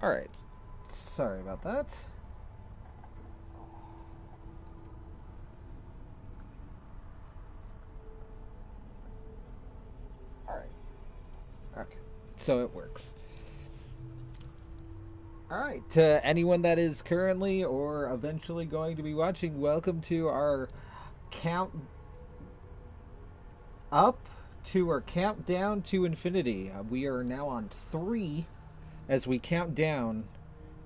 Alright. Sorry about that. Alright. Okay. So it works. Alright. To anyone that is currently or eventually going to be watching, welcome to our count up to our countdown to infinity. We are now on 3 as we count down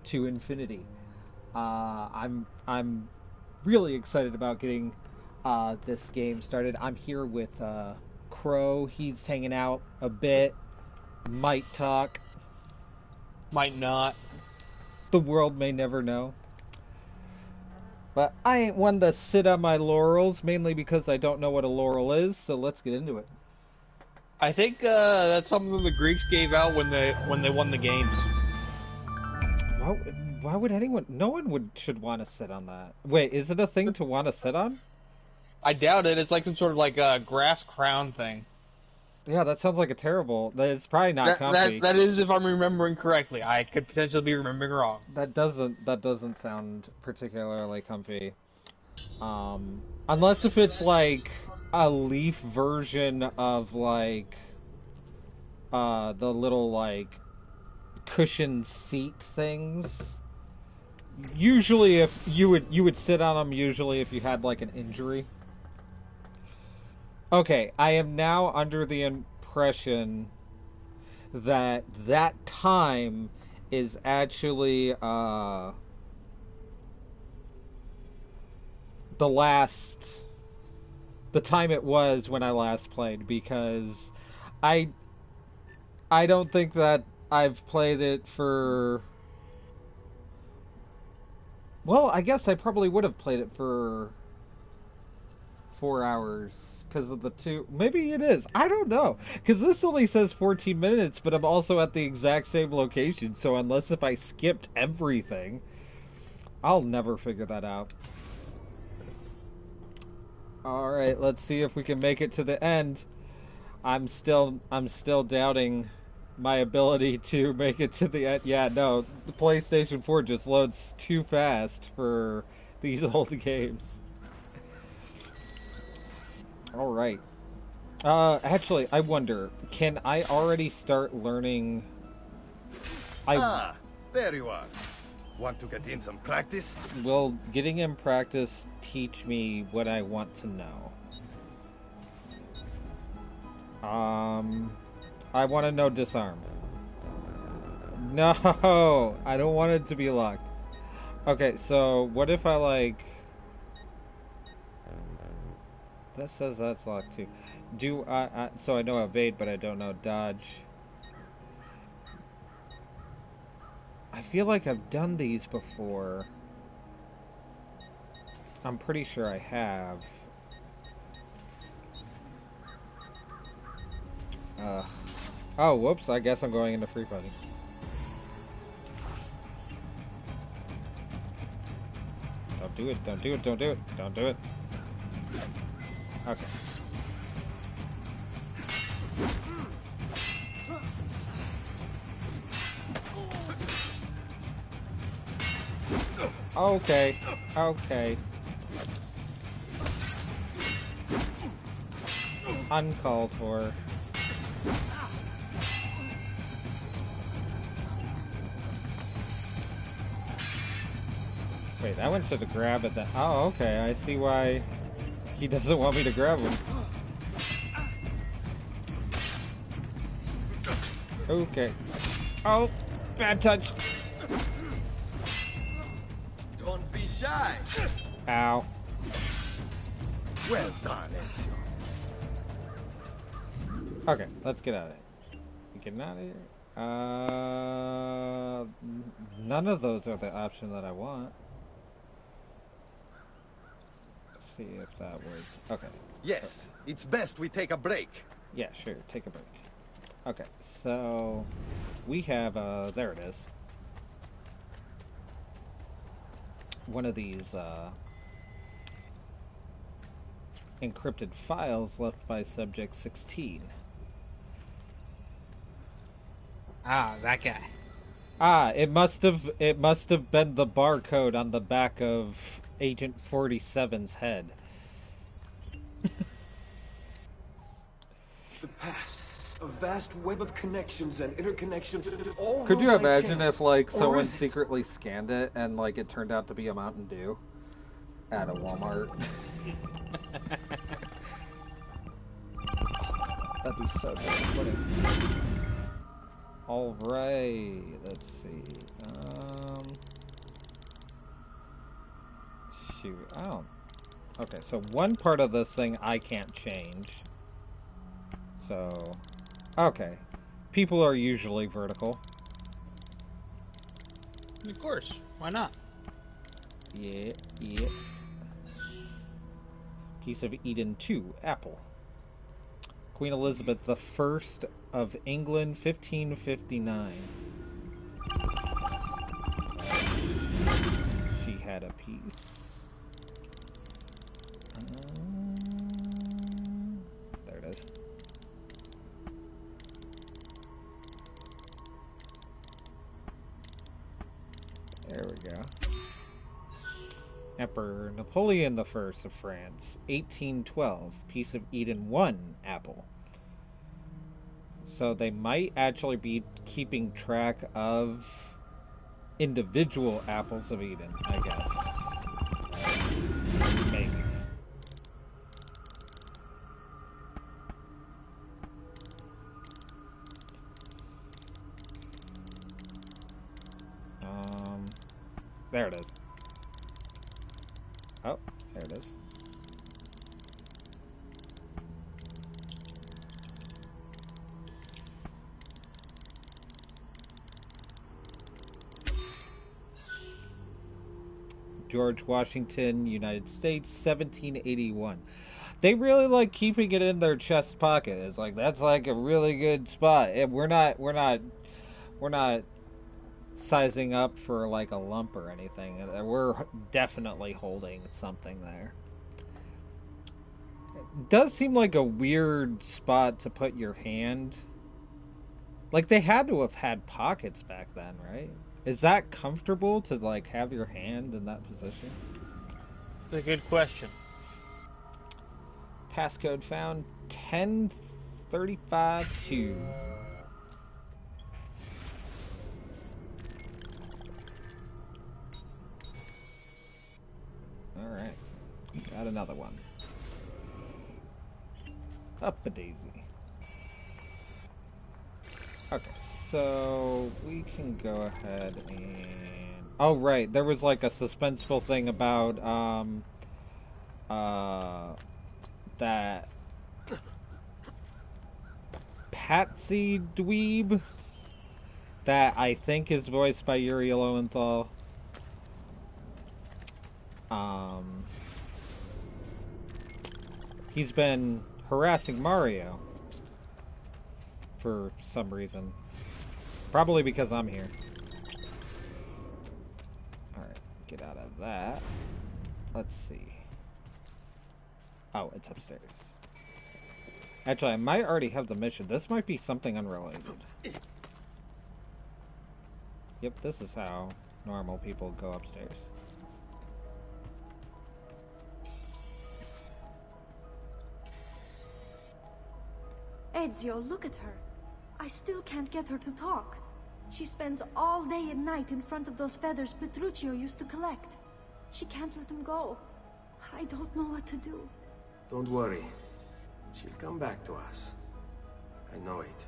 to infinity. I'm really excited about getting this game started. I'm here with Crow. He's hanging out a bit. Might talk. Might not. The world may never know. But I ain't one to sit on my laurels, mainly because I don't know what a laurel is. So let's get into it. I think that's something the Greeks gave out when they won the games. Why, why would anyone? No one should want to sit on that. Wait, is it a thing to want to sit on? I doubt it. It's like some sort of like a grass crown thing. Yeah, that sounds like a terrible. It's probably not comfy. That is, if I'm remembering correctly. I could potentially be remembering wrong. That doesn't sound particularly comfy. Unless if it's like a leaf version of like the little like cushion seat things. Usually, if you would sit on them. Usually, if you had like an injury. Okay, I am now under the impression that that time is actually the time it was when I last played, because I I don't think that I've played it for, well, I guess I probably would have played it for 4 hours because of the two. Maybe it is. I don't know, because this only says 14 minutes, but I'm also at the exact same location. So unless if I skipped everything, I'll never figure that out. All right, let's see if we can make it to the end. I'm still doubting my ability to make it to the end. Yeah, no, the PlayStation 4 just loads too fast for these old games. All right. Actually, I wonder, can I already start learning? There you are. Want to get in some practice? Will getting in practice teach me what I want to know? I want to know disarm. No, I don't want it to be locked. Okay, so what if I like? That says that's locked too. Do so I know evade, but I don't know dodge. I feel like I've done these before. I'm pretty sure I have. Oh, whoops, I guess I'm going into free fighting. Don't do it, don't do it, don't do it, don't do it. Okay. Okay, okay. Uncalled for. Wait, I went to the grab at that. Oh, okay. I see why he doesn't want me to grab him. Okay. Oh, bad touch. Don't be shy. Ow. Well done, Ezio. Okay, let's get out of here. Getting out of here? None of those are the option that I want. Let's see if that works. Okay. Yes, it's best we take a break. Yeah, sure. Take a break. Okay, so we have, there it is. One of these, encrypted files left by Subject 16. Ah, that guy. Ah, it must have been the barcode on the back of Agent 47's head. The past, a vast web of connections and interconnections. All Could you run by imagine chance. if like Or someone is it? secretly scanned it and like it turned out to be a Mountain Dew at a Walmart? That'd be so disappointing. All right, let's see. Shoot, I don't. Okay, so one part of this thing I can't change. So, okay, people are usually vertical. Of course, why not? Yeah. Piece of Eden 2, apple. Queen Elizabeth I of England, 1559. She had a piece. There it is. There we go. Emperor Napoleon I of France, 1812. Piece of Eden 1, apple. So they might actually be keeping track of individual apples of Eden, I guess. Maybe. There it is. Oh, there it is. George Washington, United States, 1781. They really like keeping it in their chest pocket. It's like that's like a really good spot. And we're not sizing up for like a lump or anything. We're definitely holding something there. It does seem like a weird spot to put your hand. Like they had to have had pockets back then, right? Is that comfortable to like have your hand in that position? It's a good question. Passcode found 10352. Alright. Got another one. Up a daisy. Okay, so we can go ahead and... Oh, right. There was like a suspenseful thing about, that Patsy Dweeb that I think is voiced by Yuri Lowenthal. He's been harassing Mario for some reason. Probably because I'm here. Alright, get out of that. Let's see. Oh, it's upstairs. Actually, I might already have the mission. This might be something unrelated. Yep, this is how normal people go upstairs. Ezio, look at her. I still can't get her to talk. She spends all day and night in front of those feathers Petruchio used to collect. She can't let them go. I don't know what to do. Don't worry. She'll come back to us. I know it.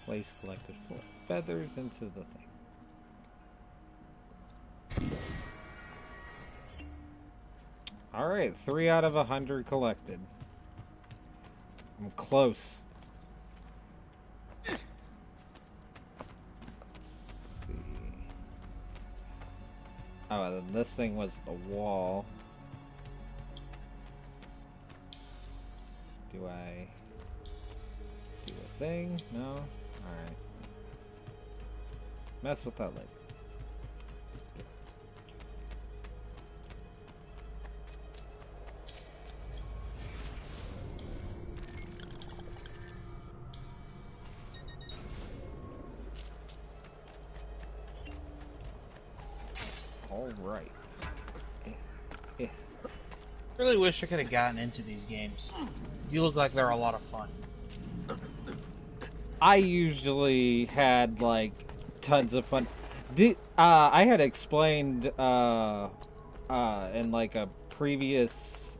Place collected feathers into the thing. Alright, 3 out of 100 collected. I'm close. Let's see. Oh, and then this thing was the wall. Do I do a thing? No? Alright. Mess with that later. Alright. Really wish I could have gotten into these games. You look like they're a lot of fun. I usually had, like, tons of fun. I had explained, in, like, a previous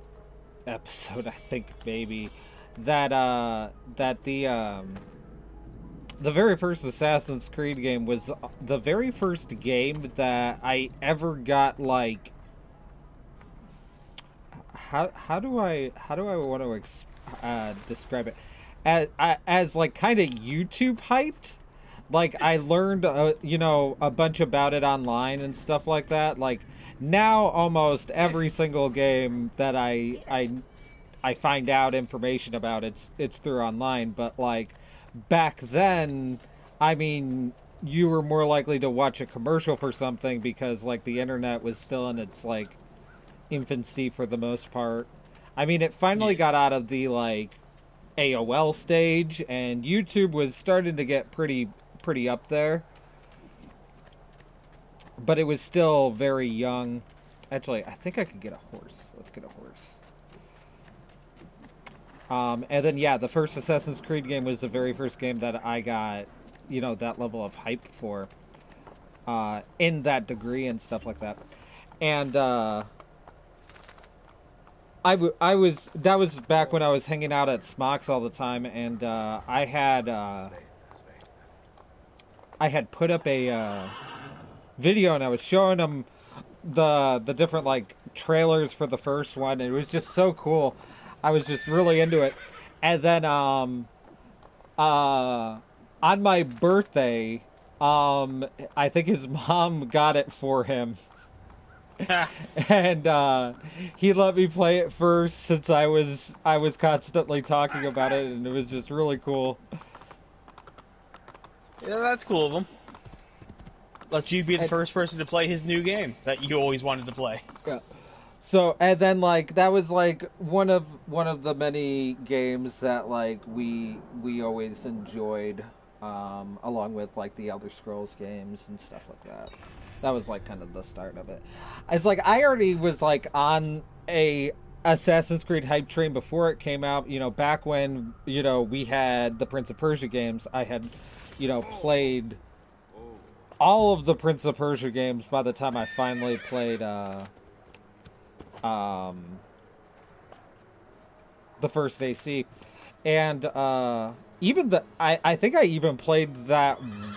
episode, I think, maybe, that the very first Assassin's Creed game was the very first game that I ever got, like, how do I want to describe it, as like kind of YouTube hyped. Like, I learned a bunch about it online and stuff like that. Like, now almost every single game that I find out information about, it's through online. But like back then, I mean, you were more likely to watch a commercial for something because like the internet was still in its like infancy for the most part. I mean, it finally got out of the like AOL stage, and YouTube was starting to get pretty up there, but it was still very young. Actually, I think I could get a horse. Let's get a horse. And then yeah, the first Assassin's Creed game was the very first game that I got, that level of hype for, in that degree and stuff like that. And that was back when I was hanging out at Smocks all the time, and I had put up a video, and I was showing them the different like trailers for the first one, and it was just so cool. I was just really into it. And then on my birthday, I think his mom got it for him. And he let me play it first, since I was constantly talking about it, and it was just really cool. Yeah, that's cool of him. Let you be the first person to play his new game that you always wanted to play. Yeah. So, and then like that was like one of the many games that like we always enjoyed, along with like the Elder Scrolls games and stuff like that. That was like kind of the start of it. It's like I already was like on a Assassin's Creed hype train before it came out. Back when we had the Prince of Persia games, I had played all of the Prince of Persia games by the time I finally played the first AC. And even I think I even played that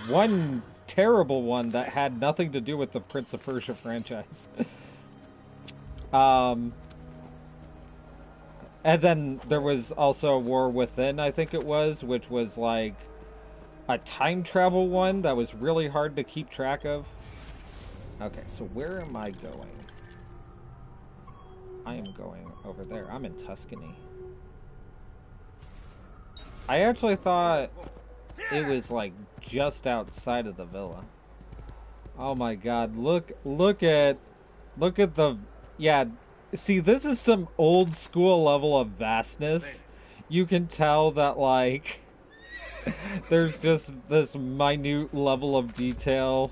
one terrible one that had nothing to do with the Prince of Persia franchise. And then there was also War Within, I think it was, which was like a time travel one that was really hard to keep track of. Okay, so where am I going? I am going over there. I'm in Tuscany. I actually thought it was like just outside of the villa. Oh my god, look at the, yeah, see, this is some old school level of vastness. You can tell that like there's just this minute level of detail.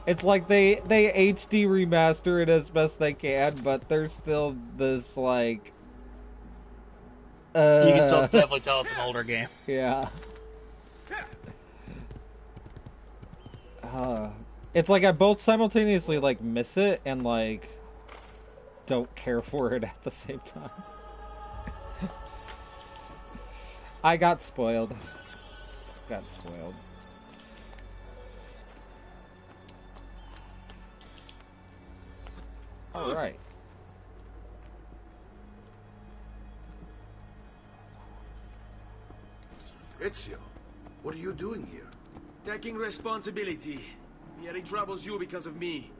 It's like they HD remaster it as best they can, but there's still this like you can still definitely tell it's an older game. Yeah. It's like I both simultaneously like miss it and like don't care for it at the same time. I got spoiled. All right. Ezio, what are you doing here? Taking responsibility. Vieri troubles you because of me.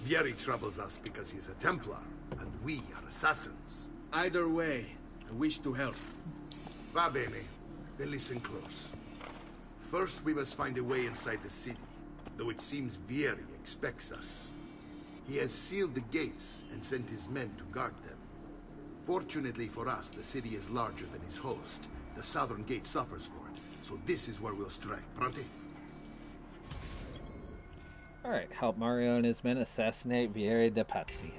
Vieri troubles us because he's a Templar, and we are assassins. Either way, I wish to help. Va bene. Then listen close. First, we must find a way inside the city, though it seems Vieri expects us. He has sealed the gates and sent his men to guard them. Fortunately for us, the city is larger than his host. The southern gate suffers for it, so this is where we'll strike. Pronti? Alright, help Mario and his men assassinate Vieri de Pazzi.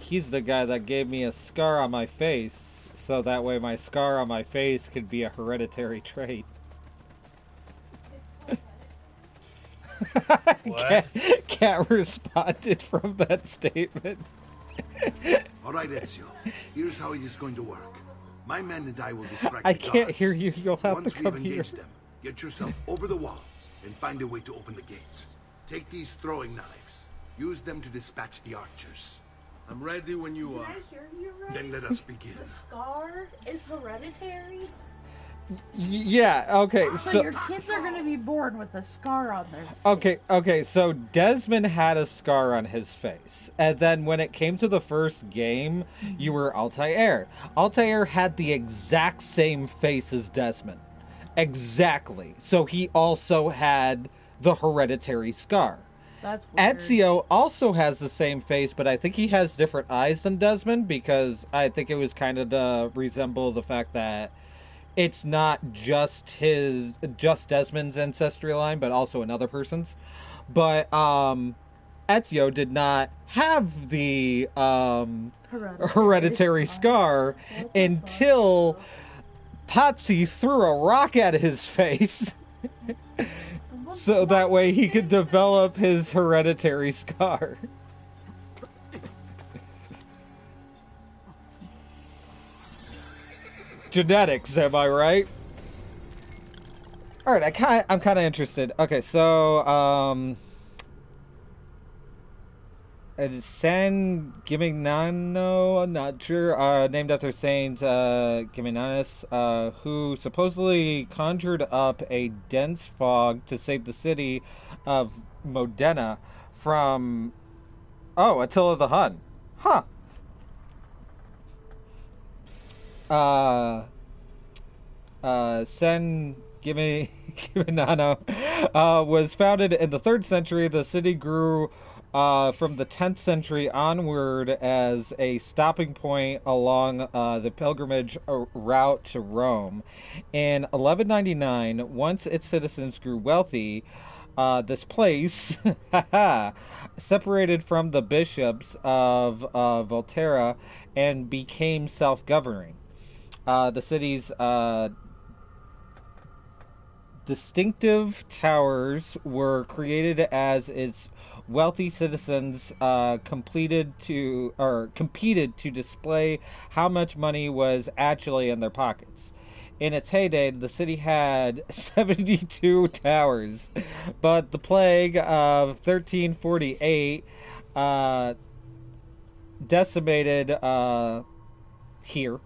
He's the guy that gave me a scar on my face, so that way my scar on my face could be a hereditary trait. What? Cat responded from that statement. All right, Ezio. Here's how it is going to work. My men and I will distract I the can't guards. hear you. You'll have Once to we've come here. engaged them, get yourself over the wall and find a way to open the gates. Take these throwing knives. Use them to dispatch the archers. I'm ready when you Did are. I hear you right? Then let us begin. The scar is hereditary? Yeah, okay, So your kids are gonna be born with a scar on their face. Okay, so Desmond had a scar on his face. And then when it came to the first game, you were Altair. Altair had the exact same face as Desmond. Exactly. So he also had the hereditary scar. That's weird. Ezio also has the same face, but I think he has different eyes than Desmond because I think it was kind of to resemble the fact that it's not just Desmond's ancestry line, but also another person's. But Ezio did not have the hereditary scar until Pazzi threw a rock at his face. So that way he could develop his hereditary scar. Genetics, am I right? Alright, I'm kind of interested. Okay, so, San Gimignano, I'm not sure, named after Saint Gimignanus, who supposedly conjured up a dense fog to save the city of Modena from, Attila the Hun. Huh. San Gimignano was founded in the 3rd century. The city grew from the 10th century onward as a stopping point along the pilgrimage route to Rome. In 1199, once its citizens grew wealthy, this place separated from the bishops of Volterra and became self-governing. The city's distinctive towers were created as its wealthy citizens competed to display how much money was actually in their pockets. In its heyday, the city had 72 towers, but the plague of 1348 decimated here.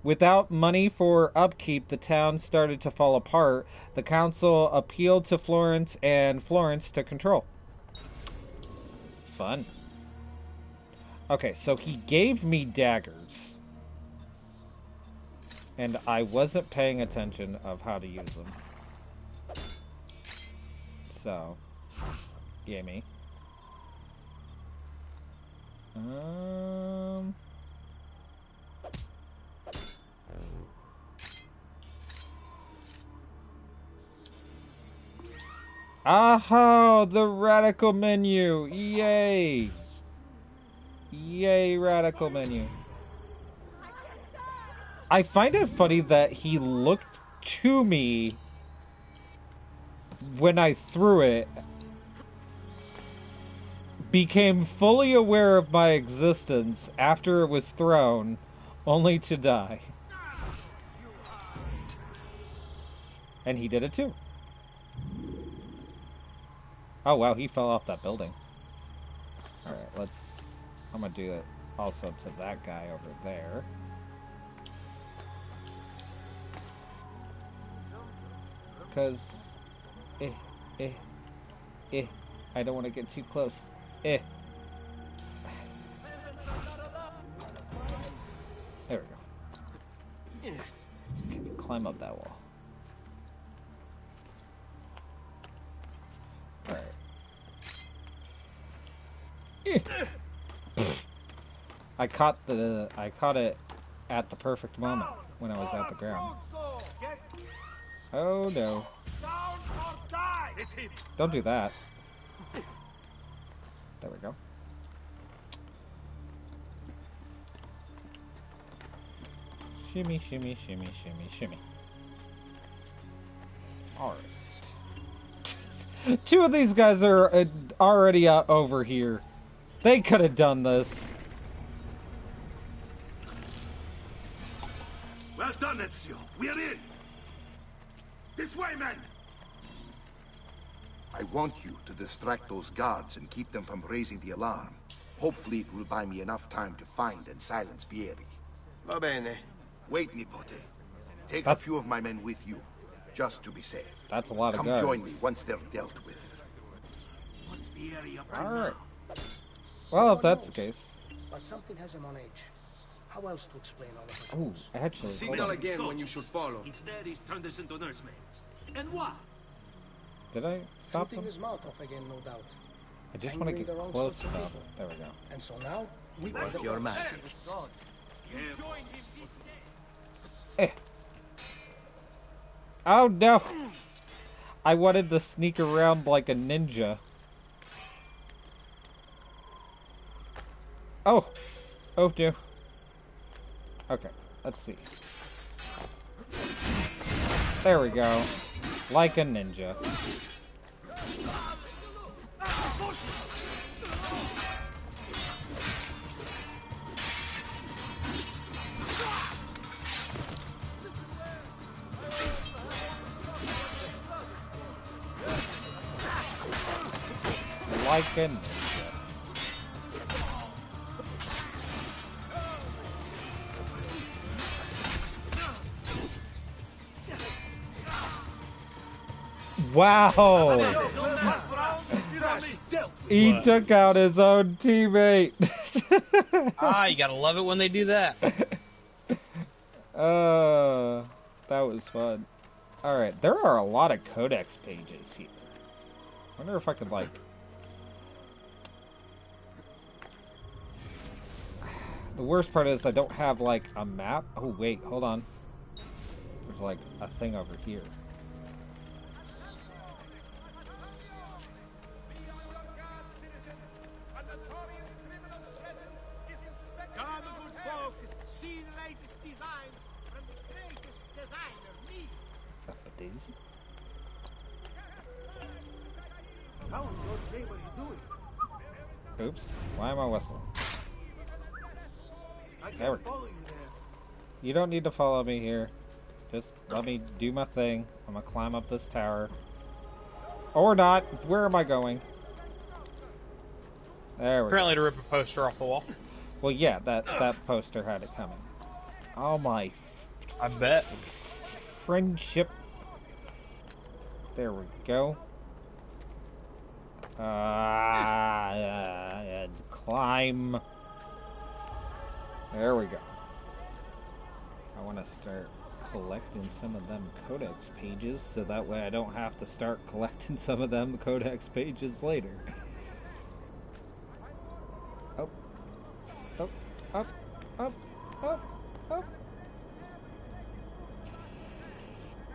Without money for upkeep, the town started to fall apart. The council appealed to Florence, and Florence took control. Fun. Okay, so he gave me daggers. And I wasn't paying attention of how to use them. So, gimme. Oh, the radical menu! Yay! Yay, radical menu. I find it funny that he looked to me when I threw it, became fully aware of my existence after it was thrown, only to die. And he did it too. Oh wow, he fell off that building. Alright, I'm gonna do it also to that guy over there. Because, I don't want to get too close. There we go. Okay, climb up that wall. Alright. I caught it at the perfect moment when I was at the ground. Oh no. Don't do that. There we go. Shimmy, shimmy, shimmy, shimmy, shimmy. Alright. Two of these guys are already over here. They could have done this. Well done, Ezio. We're in. This way, men. I want you to distract those guards and keep them from raising the alarm. Hopefully it will buy me enough time to find and silence Vieri. Va bene. Wait, Nipote. Take a few of my men with you, just to be safe. That's a lot of guys. Come join me once they're dealt with. What's Vieri up Alright. Well, if that's the case. But something has him on edge. How else to explain all of this? Oh, actually. Signal again when you should follow. Instead, he's turned us into nursemaids. And why? Did I stop Shooting them? his mouth off again, no doubt. I just want to get Angry the wrong close sorts of enough. people. There we go. And so now, we Work your magic. Eh. Oh no! I wanted to sneak around like a ninja. Oh! Oh no. Okay, let's see. There we go. Like a ninja. Like a ninja. Wow! He took out his own teammate. Ah, you gotta love it when they do that. That was fun. Alright, there are a lot of codex pages here. I wonder if I could, like... The worst part is I don't have, like, a map. Oh, wait, hold on. There's, like, a thing over here. Daisy? How in God's name are you doing? Oops. Why am I whistling? I There we can't go. follow you there. You don't need to follow me here. Just let me do my thing. I'm gonna climb up this tower. Or not. Where am I going? There we go. Apparently to rip a poster off the wall. Well, yeah, that poster had it coming. Oh my I bet. friendship. There we go. And climb. There we go. I want to start collecting some of them codex pages, so that way I don't have to start collecting some of them codex pages later. Up, up, up, up, up, up.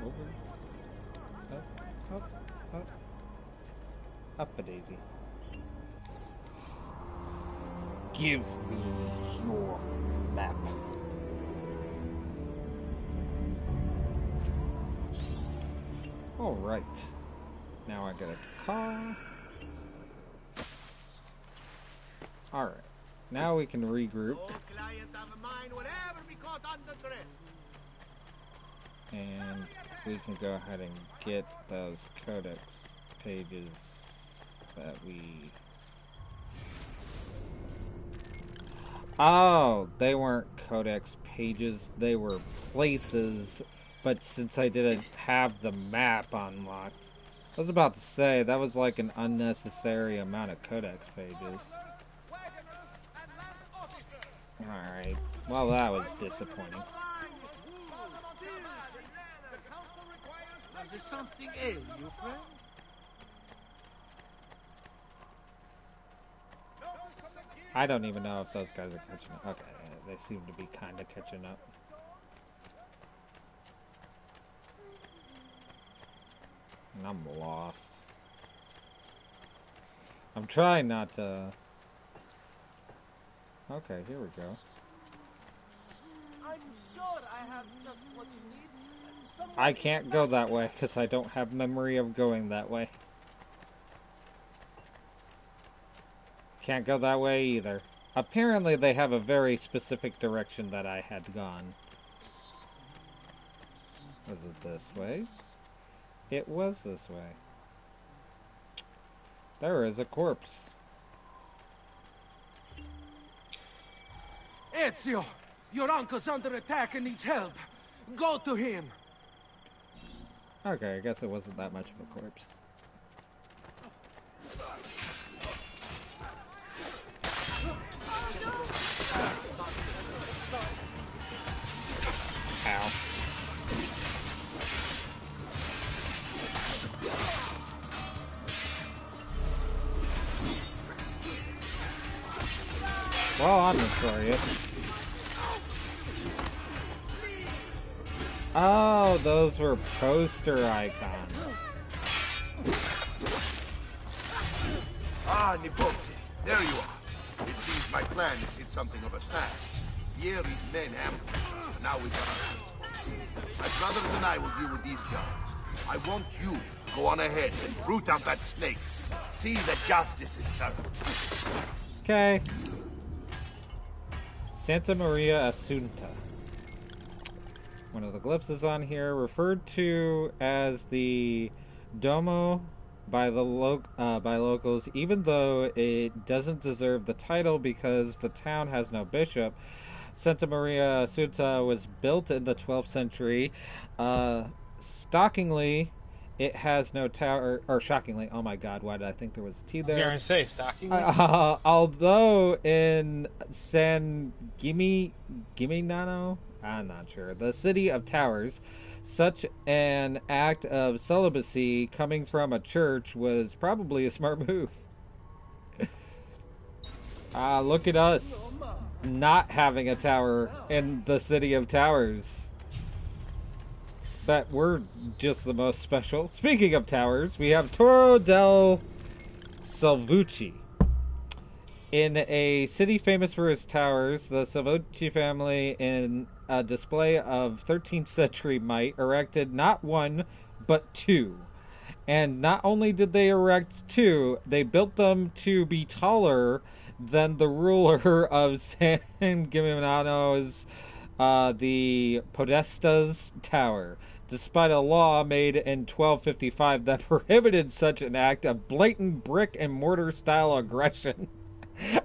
Over. Up, up, up. Up a daisy. Give me your map. Alright. Now I got a car. Alright. Now we can regroup. And we can go ahead and get those codex pages that we... Oh, they weren't codex pages, they were places, but since I didn't have the map unlocked, I was about to say, that was like an unnecessary amount of codex pages. Alright, well that was disappointing. Is there something ail you, friend? I don't even know if those guys are catching me. Okay, they seem to be kind of catching up. And I'm lost. I'm trying not to... Okay, here we go. I'm sure I have just what you need. I can't go that way because I don't have memory of going that way. Can't go that way either. Apparently they have a very specific direction that I had gone. Was it this way? It was this way. There is a corpse. Ezio, your uncle's under attack and needs help. Go to him. Okay, I guess it wasn't that much of a corpse. Ow. Well, I'm notorious. Oh, those were poster icons. Ah, Nipote, there you are. It seems my plan has hit something of a snag. Vieri's men ambushed, and now we've got our hands full. My brothers and I will deal with these guards. I want you to go on ahead and root out that snake. See that justice is served. Okay. Santa Maria Assunta. One of the glyphs is on here, referred to as the Domo by the locals, even though it doesn't deserve the title because the town has no bishop. Santa Maria Assunta was built in the 12th century. Shockingly, it has no tower, or shockingly, oh my god, why did I think there was a T there? I was going to say, shockingly. Although in San Gimignano, I'm not sure, the city of towers, such an act of celibacy coming from a church was probably a smart move. Look at us not having a tower in the city of towers. But we're just the most special. Speaking of towers, we have Torre del Salvucci. In a city famous for its towers, the Salvucci family, in a display of 13th century might, erected not one, but two. And not only did they erect two, they built them to be taller than the ruler of San Gimignano's, the Podesta's tower, despite a law made in 1255 that prohibited such an act of blatant brick and mortar style aggression.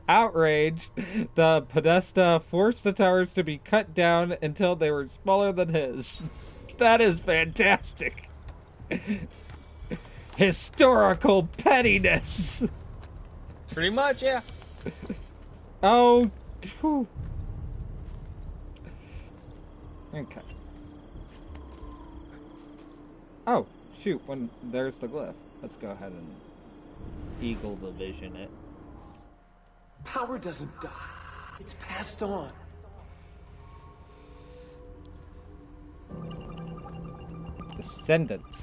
Outraged, the Podesta forced the towers to be cut down until they were smaller than his. That is fantastic. Historical pettiness. Pretty much, yeah. Oh. Whew. Okay. Oh, shoot. When there's the glyph. Let's go ahead and eagle the vision it. Power doesn't die. It's passed on. Descendants.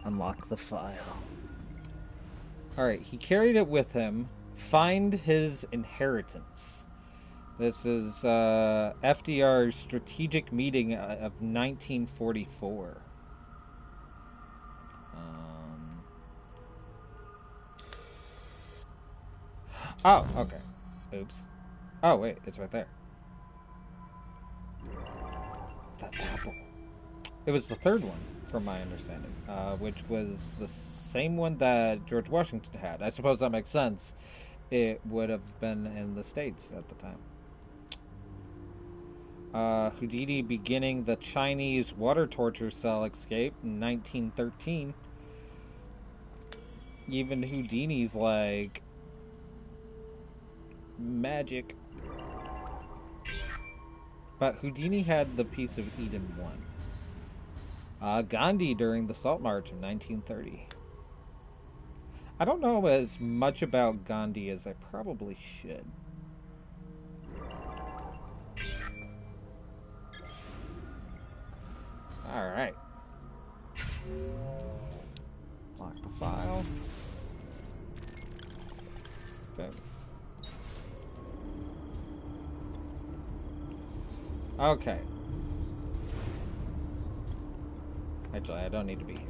Unlock the file. Alright, he carried it with him. Find his inheritance. This is FDR's strategic meeting of 1944. Oh, okay. Oops. Oh, wait, it's right there. The apple. It was the third one, from my understanding, which was the same one that George Washington had. I suppose that makes sense. It would have been in the States at the time. Houdini beginning the Chinese water torture cell escape in 1913. Even Houdini's like... magic. But Houdini had the piece of Eden 1. Gandhi during the Salt March of 1930. I don't know as much about Gandhi as I probably should. Alright. Lock the file. Okay. Okay. Actually, I don't need to be here.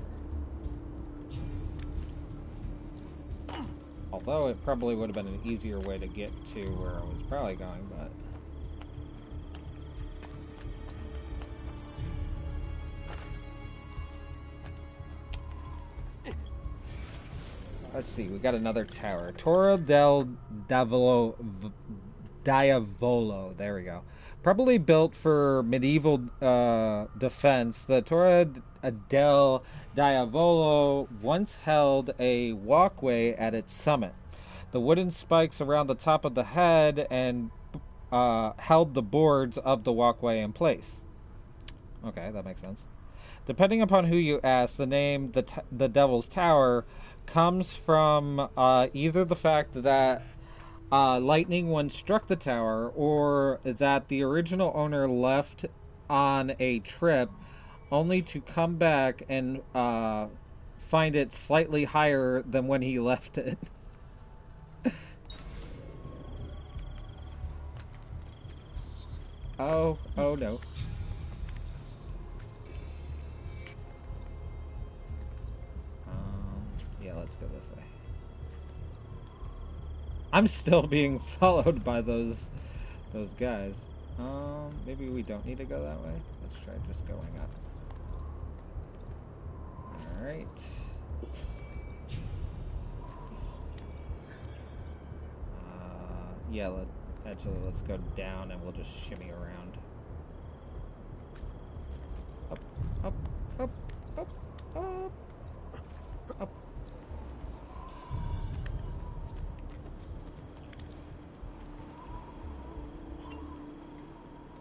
Although it probably would have been an easier way to get to where I was probably going, but... Let's see, we got another tower. Torre del Diavolo. There we go. Probably built for medieval defense, the Torre del Diavolo once held a walkway at its summit. The wooden spikes around the top of the head and held the boards of the walkway in place. Okay, that makes sense. Depending upon who you ask, the name the Devil's Tower comes from either the fact that lightning once struck the tower, or that the original owner left on a trip only to come back and find it slightly higher than when he left it. Oh no. Yeah, let's go this way. I'm still being followed by those guys. Maybe we don't need to go that way. Let's try just going up. Alright. Yeah, let's go down and we'll just shimmy around. Up, up, up, up, up, up.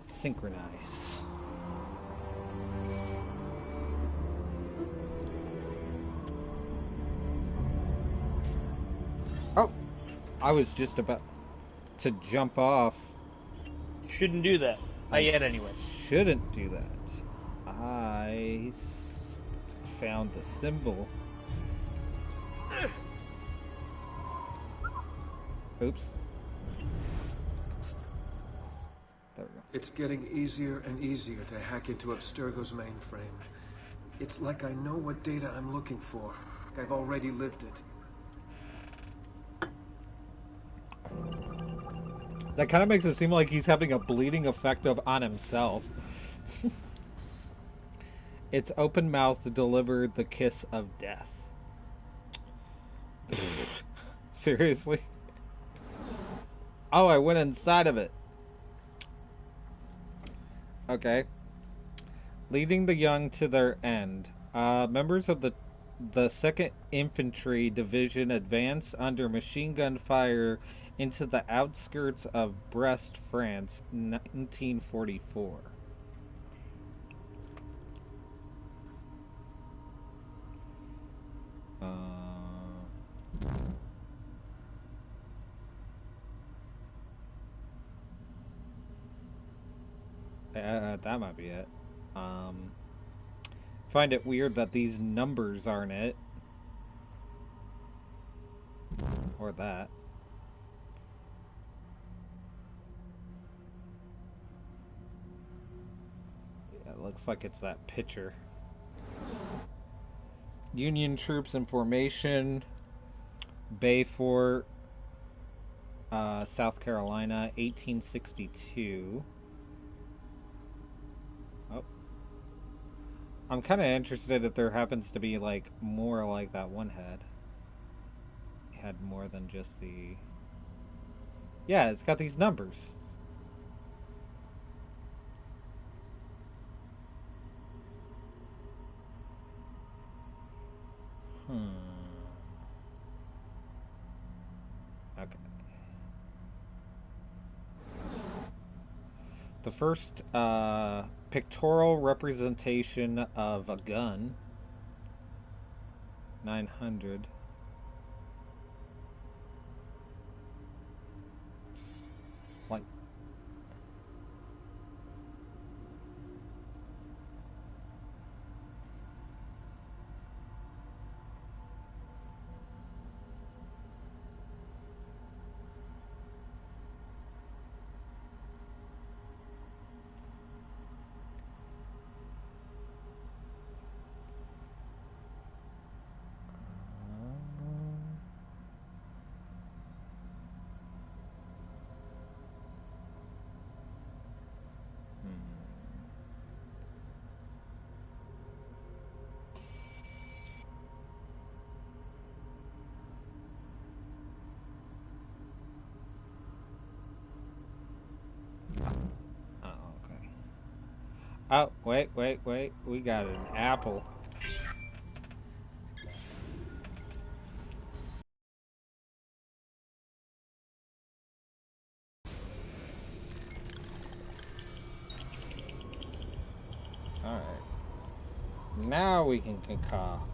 Synchronize. Oh, I was just about to jump off. Shouldn't do that. Not yet, anyways. Shouldn't do that. I found the symbol. Oops. There we go. It's getting easier and easier to hack into Abstergo's mainframe. It's like I know what data I'm looking for. I've already lived it. That kind of makes it seem like he's having a bleeding effect on himself. Its open mouth delivered the kiss of death. Seriously? Oh, I went inside of it. Okay. Leading the young to their end. Members of the 2nd Infantry Division advance under machine gun fire into the outskirts of Brest, France, 1944. That might be it. Find it weird that these numbers aren't it. Or that. Yeah, it looks like it's that picture. Union troops in formation. Bayfort, South Carolina, 1862. Oh. I'm kind of interested if there happens to be, like, more like that one head. Had more than just the... Yeah, it's got these numbers. Okay. The first pictorial representation of a gun. 900. Like... Oh, wait. We got an apple. Alright. Now we can concoct.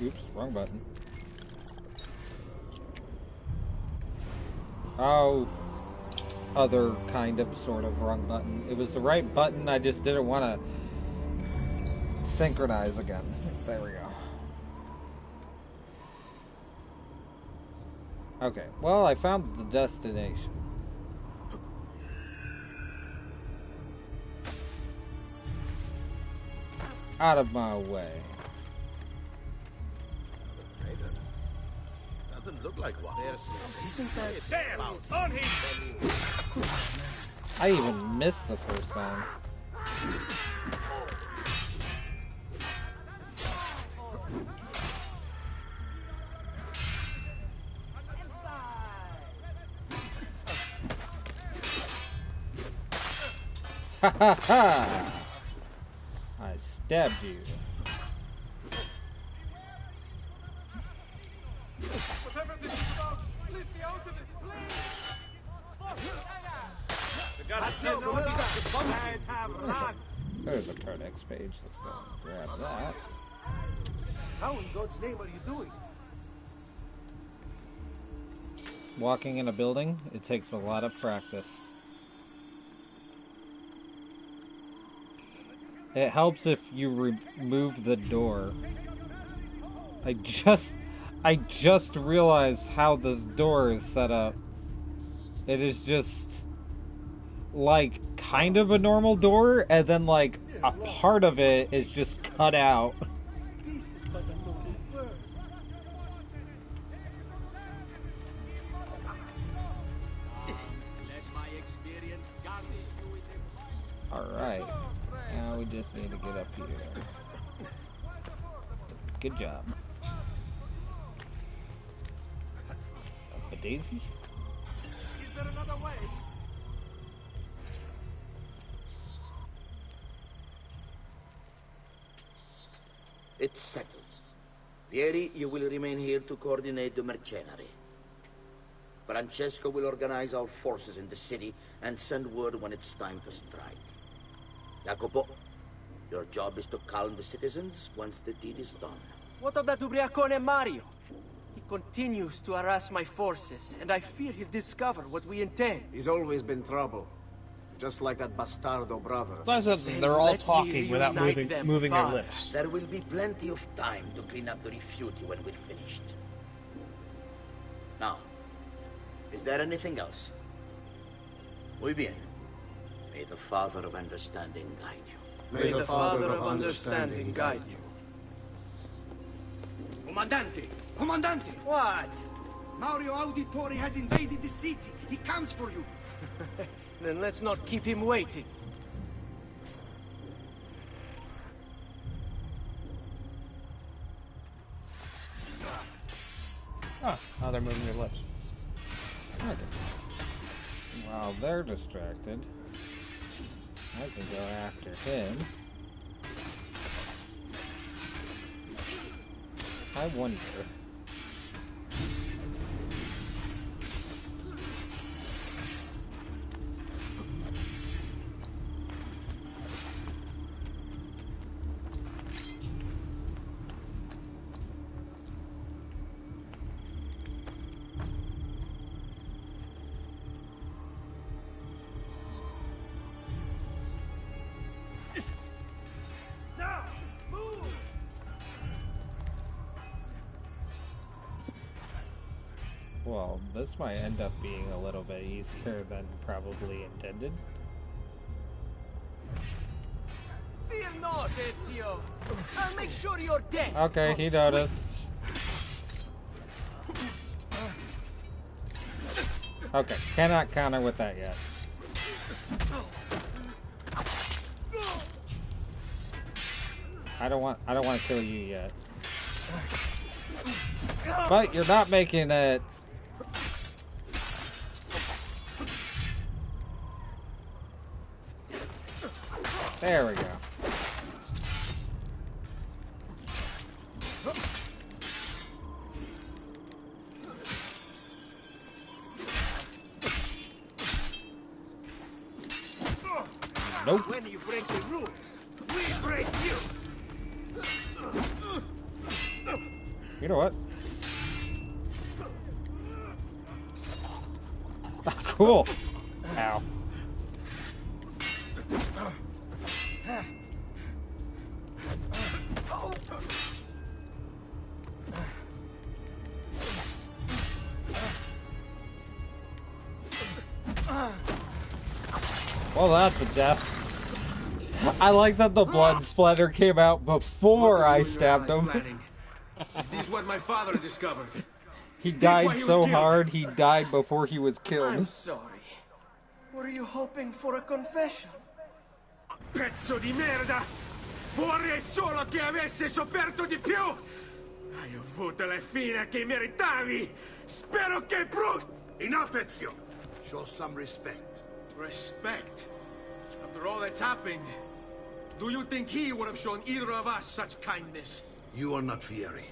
Oops, wrong button. Oh, other kind of sort of wrong button. It was the right button, I just didn't want to synchronize again. There we go. Okay, well, I found the destination. Out of my way. Doesn't look like one. Damn! On him! I even missed the first time. Ha ha ha! I stabbed you. Whatever this is about, leave me out of it, please! There's a Codex page. Let's go and grab that. How in God's name are you doing? Walking in a building, it takes a lot of practice. It helps if you remove the door. I just realized how this door is set up. It is just like kind of a normal door, and then like a part of it is just cut out. This is but a lonely bird. Let my experience garnish you with him. Alright. Now we just need to get up here. Good job. A daisy? Is there another way? It's settled. Vieri, you will remain here to coordinate the mercenary. Francesco will organize our forces in the city and send word when it's time to strike. Jacopo, your job is to calm the citizens once the deed is done. What of that Ubriacone Mario? He continues to harass my forces, and I fear he'll discover what we intend. He's always been trouble. Just like that bastardo brother. It's nice that they're all talking without moving their lips. There will be plenty of time to clean up the rifiuti when we're finished. Now, is there anything else? Muy bien. May the Father of Understanding guide you. May the Father of Understanding guide you. Comandante! Comandante! What? Mario Auditore has invaded the city. He comes for you. Then let's not keep him waiting. Oh, now they're moving their lips. Okay. While they're distracted, I can go after him. I wonder. Well, this might end up being a little bit easier than probably intended. Fear not, Ezio. I'll make sure you're dead. Okay, he noticed. Okay, cannot counter with that yet. I don't want to kill you yet. But you're not making it. There we go. Nope. When you break the rules, we break you. You know what? Cool. Ow. Well, that's a death. I like that the blood splatter came out before I stabbed him. Is this what my father discovered? He died so hard, he died before he was killed. I'm sorry. Were you hoping for a confession? Pezzo di merda! Vorrei solo che avesse sofferto di più! Hai avuto la fine che meritavi! Spero che Enough, Ezio! Show some respect. Respect? After all that's happened, do you think he would have shown either of us such kindness? You are not Fieri.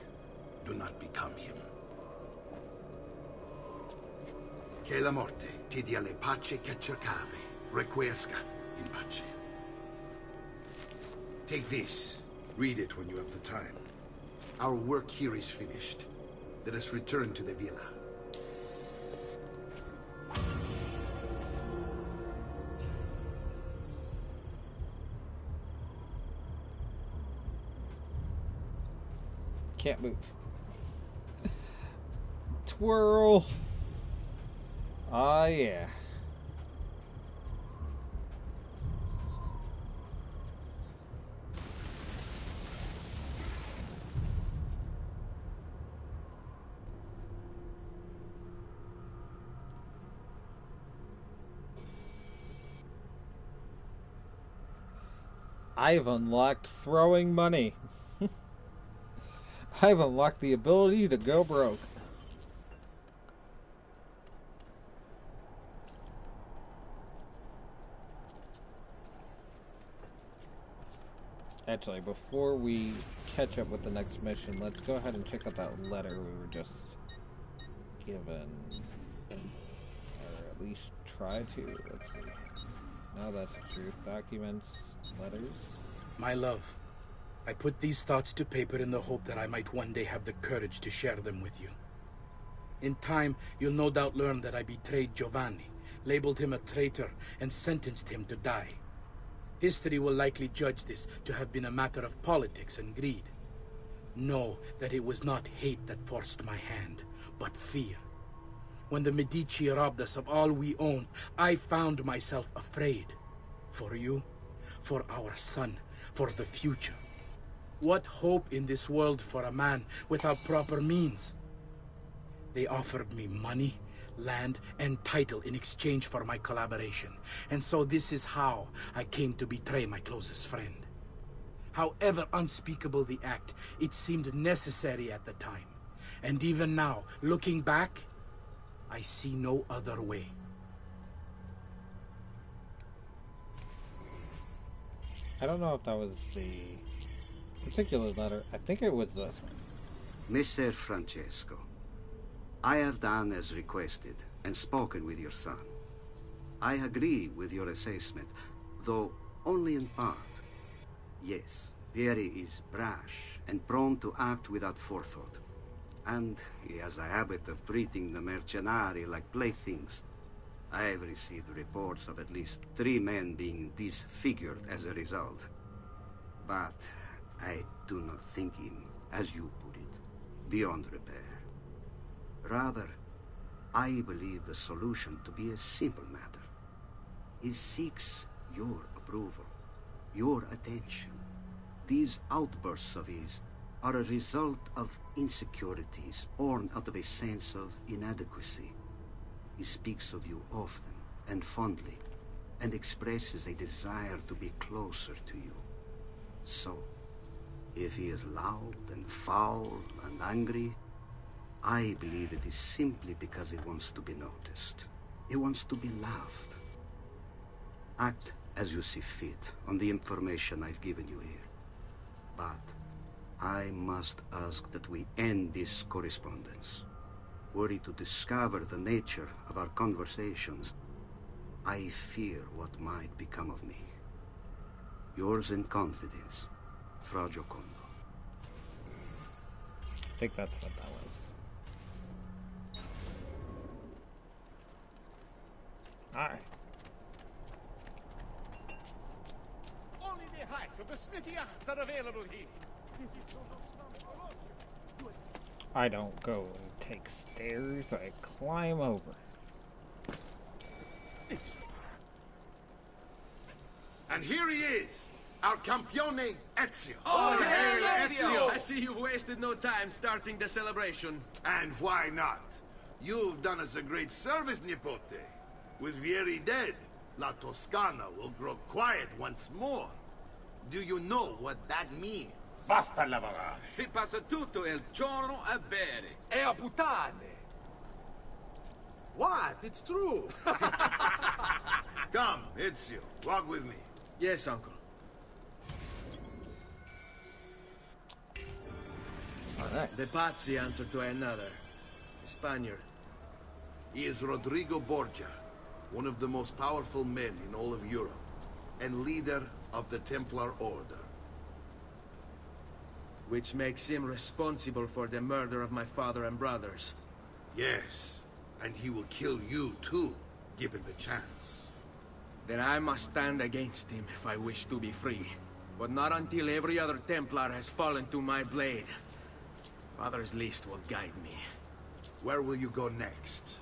Do not become him. Che la morte ti dia le pace che cercavi. Requiesca in pace. Take this. Read it when you have the time. Our work here is finished. Let us return to the villa. Can't move. Twirl. Ah, yeah. I've unlocked throwing money. I've unlocked the ability to go broke. Actually, before we catch up with the next mission, let's go ahead and check out that letter we were just given. Or at least try to. Let's see. No, that's the truth. Documents, letters. My love, I put these thoughts to paper in the hope that I might one day have the courage to share them with you. In time, you'll no doubt learn that I betrayed Giovanni, labeled him a traitor, and sentenced him to die. History will likely judge this to have been a matter of politics and greed. Know that it was not hate that forced my hand, but fear. When the Medici robbed us of all we owned, I found myself afraid. For you, for our son, for the future. What hope in this world for a man without proper means? They offered me money, land, and title in exchange for my collaboration. And so this is how I came to betray my closest friend. However unspeakable the act, it seemed necessary at the time. And even now, looking back, I see no other way. I don't know if that was the particular letter. I think it was this one. Messer Francesco, I have done as requested and spoken with your son. I agree with your assessment, though only in part. Yes, Vieri is brash and prone to act without forethought. And he has a habit of treating the mercenari like playthings. I have received reports of at least 3 men being disfigured as a result. But I do not think him, as you put it, beyond repair. Rather, I believe the solution to be a simple matter. He seeks your approval, your attention. These outbursts of his are a result of insecurities born out of a sense of inadequacy. He speaks of you often and fondly, and expresses a desire to be closer to you. So, if he is loud and foul and angry, I believe it is simply because he wants to be noticed. He wants to be loved. Act as you see fit on the information I've given you here. But I must ask that we end this correspondence. Were you to discover the nature of our conversations, I fear what might become of me. Yours in confidence, Fra Giocondo. I think that's what that was. Alright. Only the height of the smithy arts are available here. I don't go and take stairs, I climb over. And here he is, our campione Ezio. Oh, hey, Ezio! I see you wasted no time starting the celebration. And why not? You've done us a great service, Nipote. With Vieri dead, La Toscana will grow quiet once more. Do you know what that means? Basta lavorare. Si passa tutto il giorno a bere. E a puttane. What? It's true. Come, Ezio, walk with me. Yes, uncle. Alright. The Pazzi answer to another. A Spaniard. He is Rodrigo Borgia, one of the most powerful men in all of Europe, and leader of the Templar Order. Which makes him responsible for the murder of my father and brothers. Yes, and he will kill you too, given the chance. Then I must stand against him if I wish to be free. But not until every other Templar has fallen to my blade. Father's list will guide me. Where will you go next?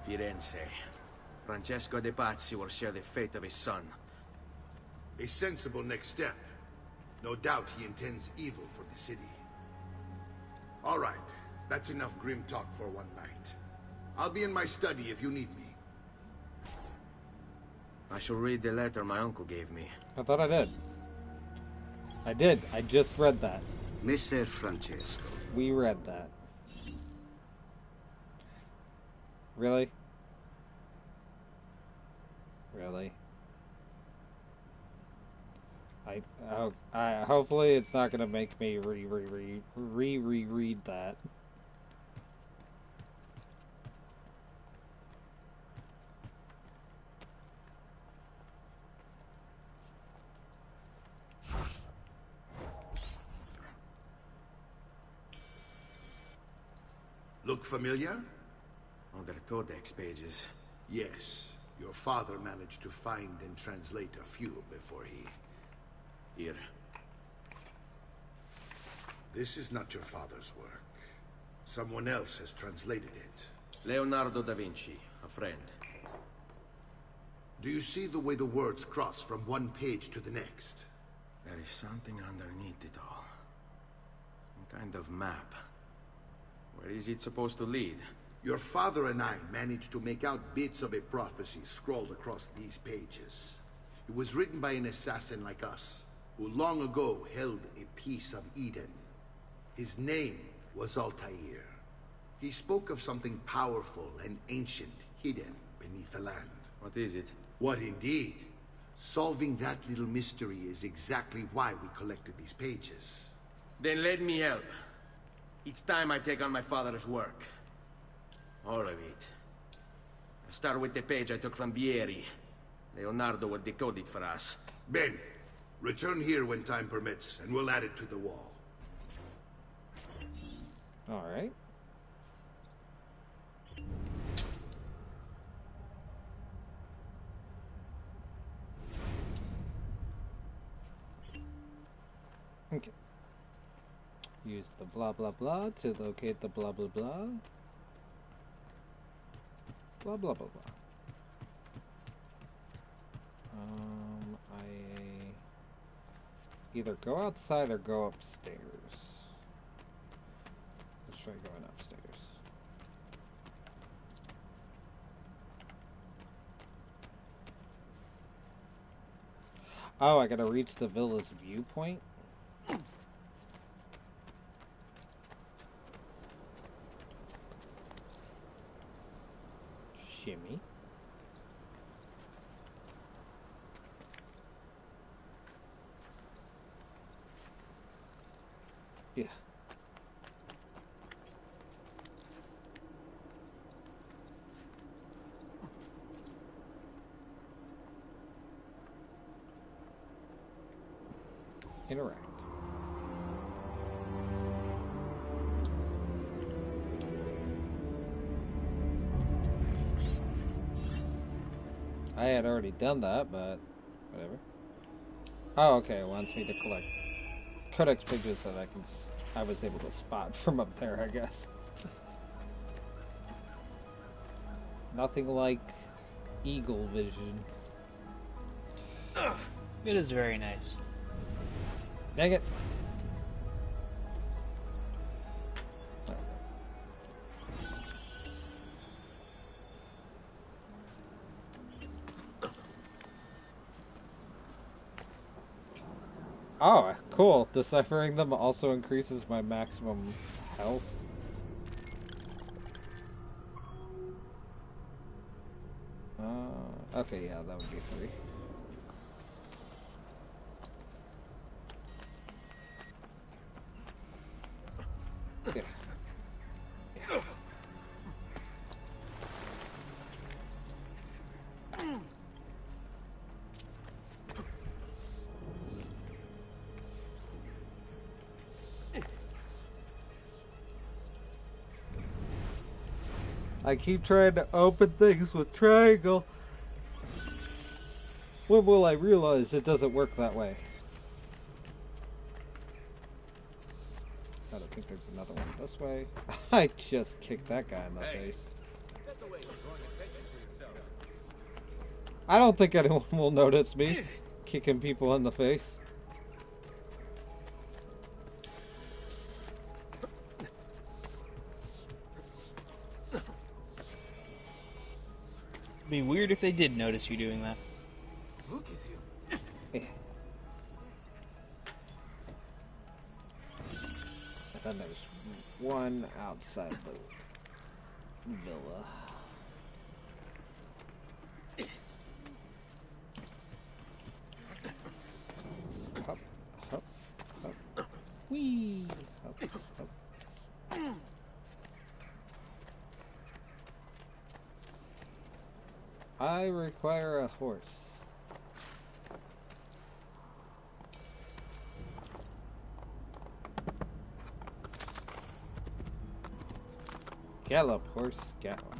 Firenze. Francesco de Pazzi will share the fate of his son. A sensible next step. No doubt he intends evil for the city. All right, that's enough grim talk for one night. I'll be in my study if you need me. I shall read the letter my uncle gave me. I thought I did. I did. I just read that. Messer Francesco. We read that. Really? Really? I hopefully it's not gonna make me reread that. Look familiar? On their codex pages. Yes. Your father managed to find and translate a few before he... Here. This is not your father's work. Someone else has translated it. Leonardo da Vinci, a friend. Do you see the way the words cross from one page to the next? There is something underneath it all. Some kind of map. Where is it supposed to lead? Your father and I managed to make out bits of a prophecy scrawled across these pages. It was written by an assassin like us, who long ago held a piece of Eden. His name was Altair. He spoke of something powerful and ancient hidden beneath the land. What is it? What indeed? Solving that little mystery is exactly why we collected these pages. Then let me help. Each time I take on my father's work. All of it. I start with the page I took from Vieri. Leonardo will decode it for us. Bene. Return here when time permits, and we'll add it to the wall. Alright. Okay. Use the blah blah blah to locate the blah blah blah. Blah blah blah blah. I either go outside or go upstairs. Let's try going upstairs. Oh, I gotta reach the villa's viewpoint? Shimmy. Yeah. Interact. I had already done that, but whatever. Oh, okay. It wants me to collect codex pictures that I was able to spot from up there, I guess. Nothing like eagle vision. It is very nice. Dang it. Oh, cool. Deciphering them also increases my maximum health. Okay, yeah, that would be 3. Yeah. Yeah. I keep trying to open things with triangle. When will I realize it doesn't work that way? I don't think there's another one this way. I just kicked that guy in the face. I don't think anyone will notice me kicking people in the face. It'd be weird if they did notice you doing that. Look at you. And then there's one outside the villa. Hop, hop, hop. Whee! Hop, hop. I require a horse. Gallop, horse, gallop.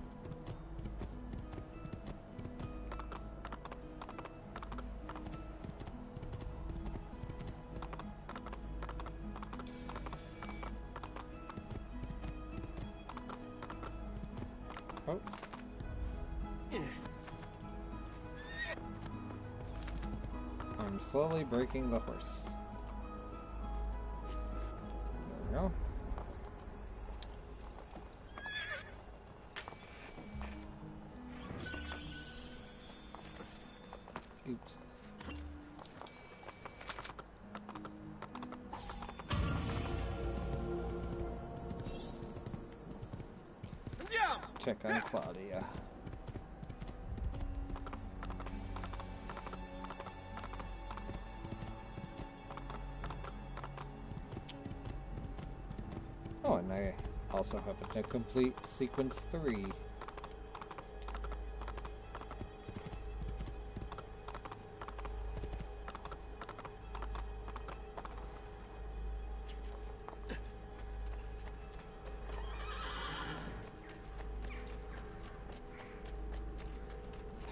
Oh. I'm slowly breaking the horse. There we go. Oops. Check on Claudia. Oh, and I also happen to complete sequence 3.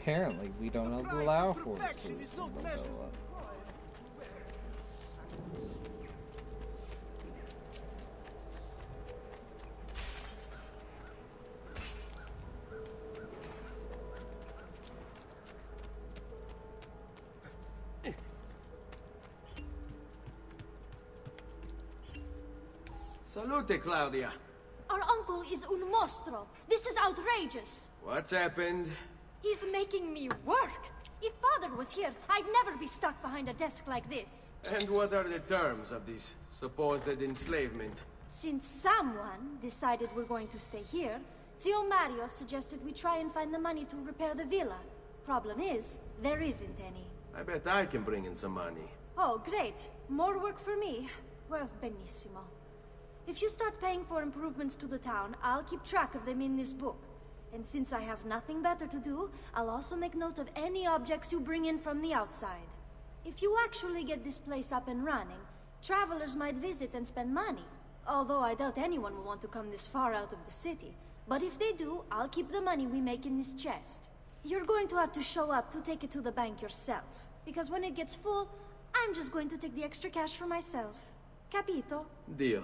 Apparently, we don't allow horses in the villa. Salute, Claudia. Our uncle is un mostro. This is outrageous. What's happened? He's making me work. If Father was here, I'd never be stuck behind a desk like this. And what are the terms of this supposed enslavement? Since someone decided we're going to stay here, Zio Mario suggested we try and find the money to repair the villa. Problem is, there isn't any. I bet I can bring in some money. Oh, great. More work for me. Well, benissimo. If you start paying for improvements to the town, I'll keep track of them in this book. And since I have nothing better to do, I'll also make note of any objects you bring in from the outside. If you actually get this place up and running, travelers might visit and spend money. Although I doubt anyone will want to come this far out of the city. But if they do, I'll keep the money we make in this chest. You're going to have to show up to take it to the bank yourself. Because when it gets full, I'm just going to take the extra cash for myself. Capito? Deal.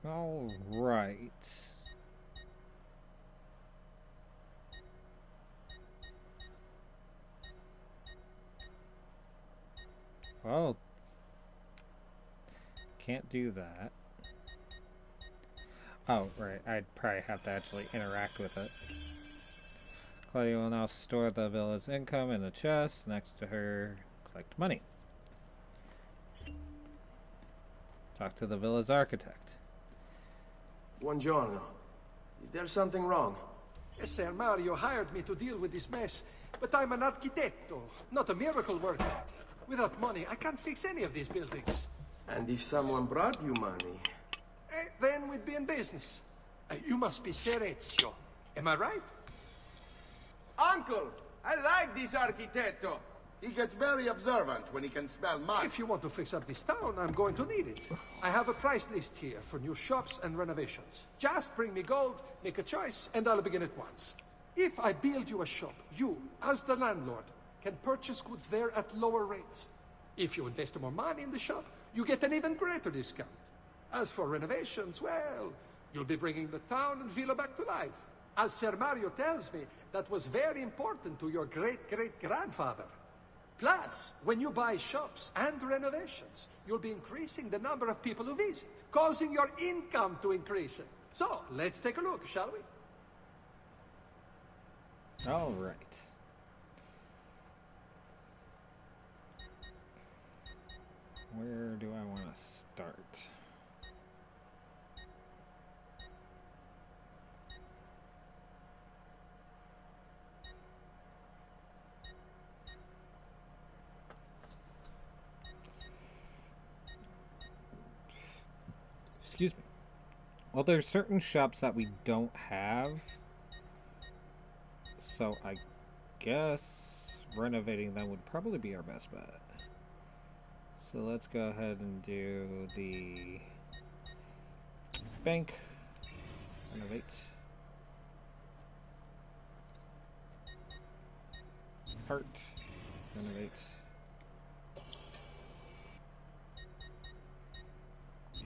All right. Well, can't do that. Oh, right. I'd probably have to actually interact with it. Claudia will now store the villa's income in a chest next to her. Collect money. Talk to the villa's architect. Buongiorno. Is there something wrong? Yes, Sir Mario hired me to deal with this mess, but I'm an architetto, not a miracle worker. Without money, I can't fix any of these buildings. And if someone brought you money? Then we'd be in business. You must be Ser Ezio. Am I right? Uncle, I like this architetto. He gets very observant when he can smell mud. If you want to fix up this town, I'm going to need it. I have a price list here for new shops and renovations. Just bring me gold, make a choice, and I'll begin at once. If I build you a shop, you, as the landlord, can purchase goods there at lower rates. If you invest more money in the shop, you get an even greater discount. As for renovations, well, you'll be bringing the town and villa back to life. As Sir Mario tells me, that was very important to your great-great-grandfather. Plus, when you buy shops and renovations, you'll be increasing the number of people who visit, causing your income to increase. So, let's take a look, shall we? All right. Where do I want to start? Excuse me. Well, there's certain shops that we don't have. So I guess renovating them would probably be our best bet. So let's go ahead and do the bank. Renovate. Part. Renovate.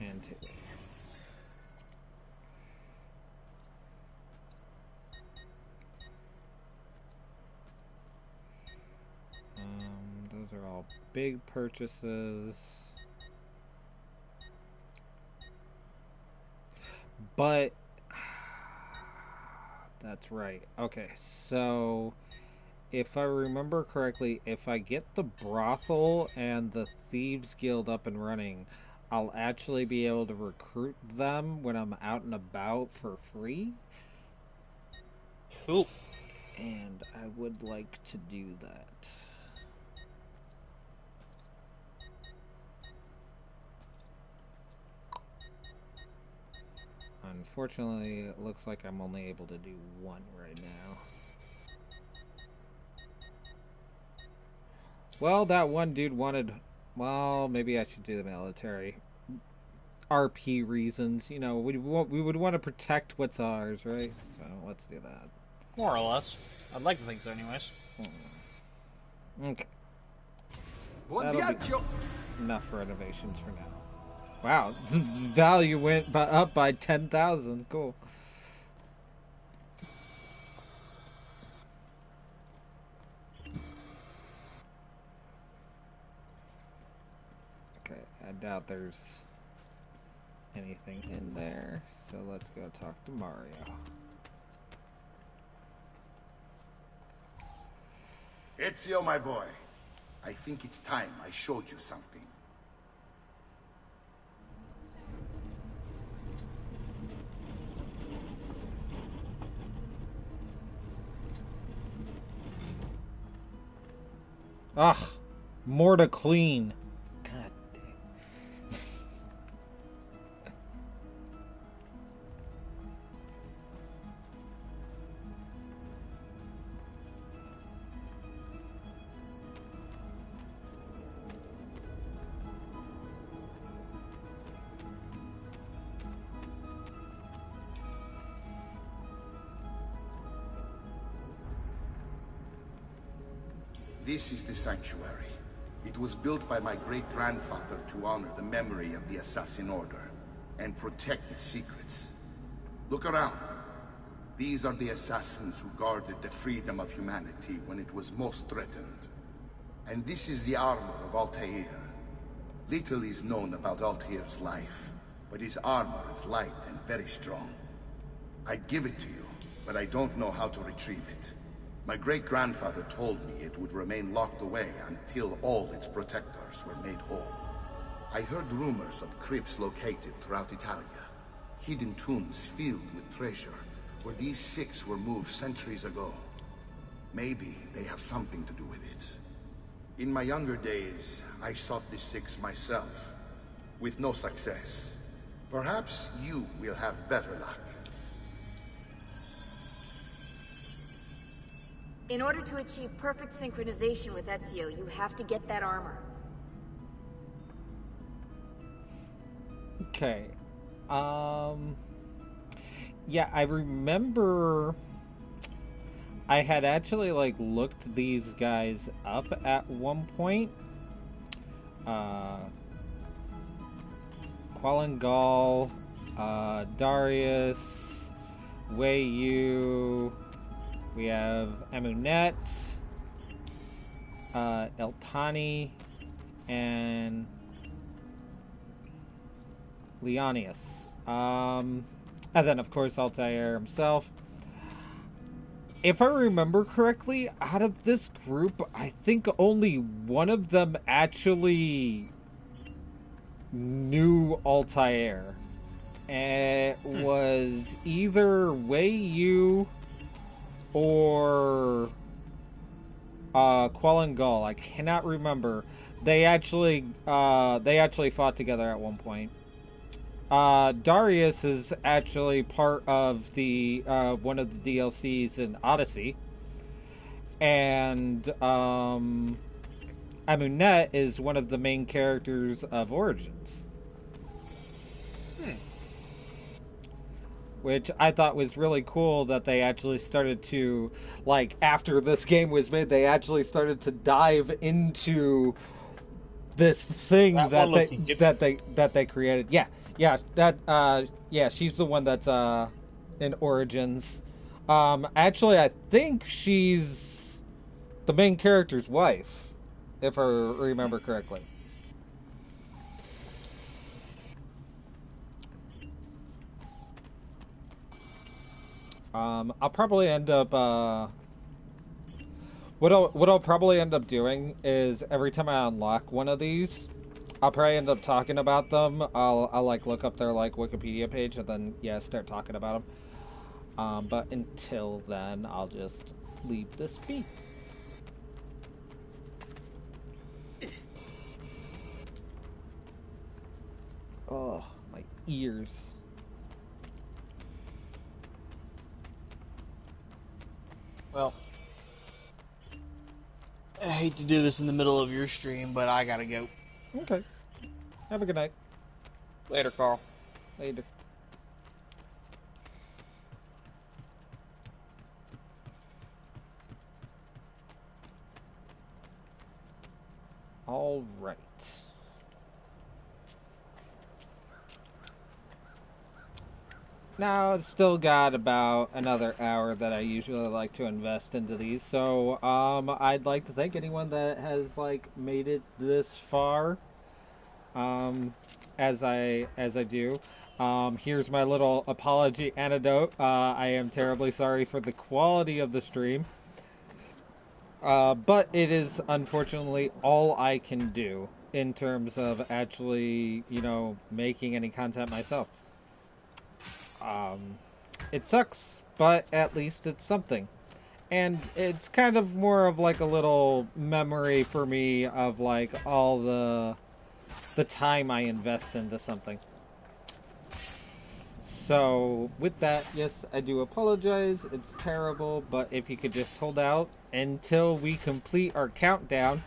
And table. Those are all big purchases. But that's right. Okay, so if I remember correctly, if I get the brothel and the Thieves Guild up and running, I'll actually be able to recruit them when I'm out and about for free. Cool. And I would like to do that. Unfortunately, it looks like I'm only able to do one right now. Well, that one dude wanted... Well, maybe I should do the military. RP reasons. You know, we would want to protect what's ours, right? So, let's do that. More or less. I'd like to think so anyways. Okay. Buon viaggio! Enough renovations for now. Wow, value went up by 10,000. Cool. Okay, I doubt there's anything in there, so let's go talk to Mario. Ezio, my boy. I think it's time I showed you something. Ugh, more to clean. This is the sanctuary. It was built by my great-grandfather to honor the memory of the Assassin Order and protect its secrets. Look around. These are the assassins who guarded the freedom of humanity when it was most threatened. And this is the armor of Altair. Little is known about Altair's life, but his armor is light and very strong. I'd give it to you, but I don't know how to retrieve it. My great-grandfather told me it would remain locked away until all its protectors were made whole. I heard rumors of crypts located throughout Italia, hidden tombs filled with treasure, where these six were moved centuries ago. Maybe they have something to do with it. In my younger days, I sought the six myself, with no success. Perhaps you will have better luck. In order to achieve perfect synchronization with Ezio, you have to get that armor. Okay. Yeah, I remember I had actually, like, looked these guys up at one point. Qualangal, Darius, Wei Yu, we have Amunet, Eltani, and Leonius. And then, of course, Altair himself. If I remember correctly, out of this group, I think only one of them actually knew Altair. It was either Wei Yu or Qualangal. I cannot remember. They actually fought together at one point. Darius is actually part of the one of the DLCs in Odyssey, and Amunet is one of the main characters of Origins, which I thought was really cool that they actually started to, like, after this game was made, they actually started to dive into this thing that they created. Yeah, she's the one that's in Origins. Actually, I think she's the main character's wife, if I remember correctly. I'll probably end up what I'll probably end up doing is every time I unlock one of these, I'll probably end up talking about them. I'll like look up their like Wikipedia page and then start talking about them. But until then, I'll just leave this be. Oh, my ears. Well, I hate to do this in the middle of your stream, but I gotta go. Okay. Have a good night. Later, Carl. Later. All right. Now, it's still got about another hour that I usually like to invest into these. So, I'd like to thank anyone that has, like, made it this far, as I do. Here's my little apology anecdote. I am terribly sorry for the quality of the stream. But it is, unfortunately, all I can do in terms of actually, making any content myself. It sucks, but at least it's something. And it's kind of more of like a little memory for me of like all the time I invest into something. So with that, yes, I do apologize. It's terrible, but if you could just hold out until we complete our countdown,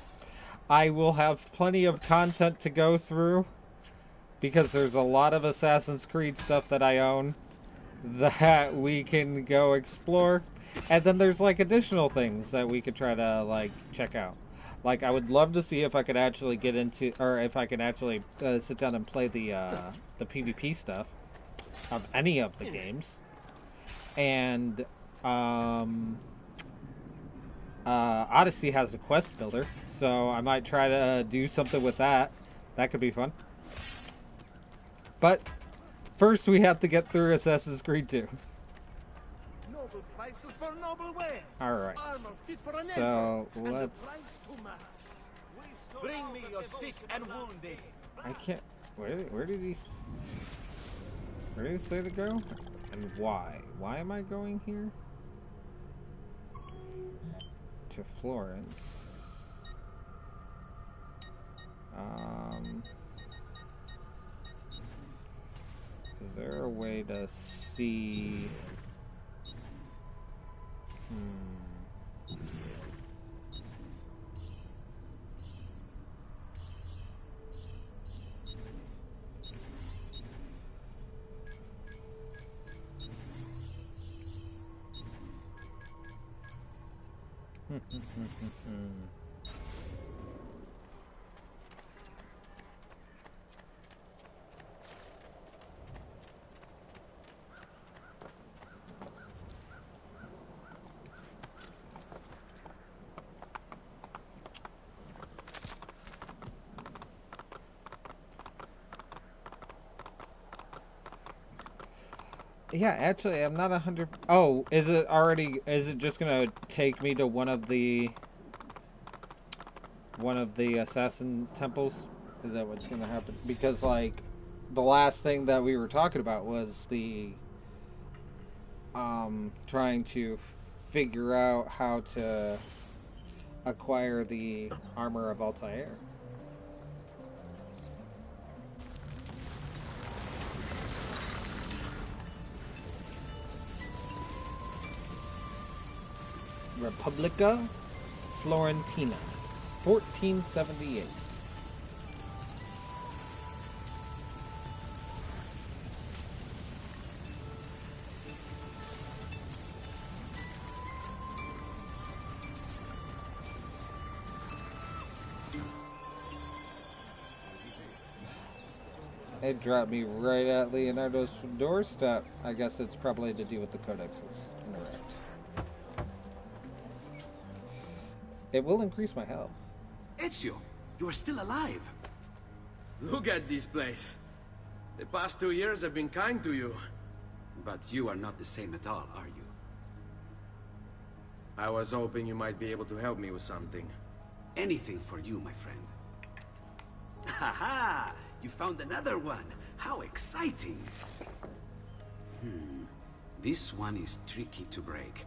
I will have plenty of content to go through, because there's a lot of Assassin's Creed stuff that I own that we can go explore, and then there's like additional things that we could try to like check out. Like, I would love to see if I could actually get into, or if I could actually sit down and play the PvP stuff of any of the games. And Odyssey has a quest builder, so I might try to do something with that. That could be fun. But first, we have to get through Assassin's Creed 2. Noble prices for noble wares. All right. Armor fit for an So emperor, and the let's. price too much. Bring me your sick and wounded. I can't. Where did he say to go? And why? Why am I going here? To Florence. Is there a way to see? Yeah, actually, I'm not 100. Oh, is it already? Is it just gonna take me to one of the assassin temples? Is that what's gonna happen? Because like, the last thing that we were talking about was the trying to figure out how to acquire the armor of Altair. Republica Florentina, 1478. It dropped me right at Leonardo's doorstep. I guess it's probably to do with the codexes. Interact. It will increase my health. Ezio, you are still alive. Look at this place. The past 2 years have been kind to you. But you are not the same at all, are you? I was hoping you might be able to help me with something. Anything for you, my friend. Ha-ha! You found another one. How exciting! This one is tricky to break.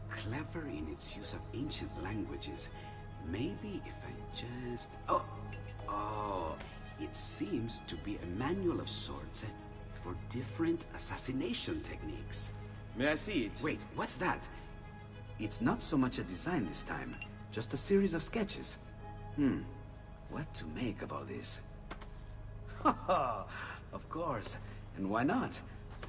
Clever in its use of ancient languages. Maybe if I just... Oh, it seems to be a manual of sorts for different assassination techniques. May I see it? Wait, what's that? It's not so much a design this time, just a series of sketches. What to make of all this? Of course, and why not?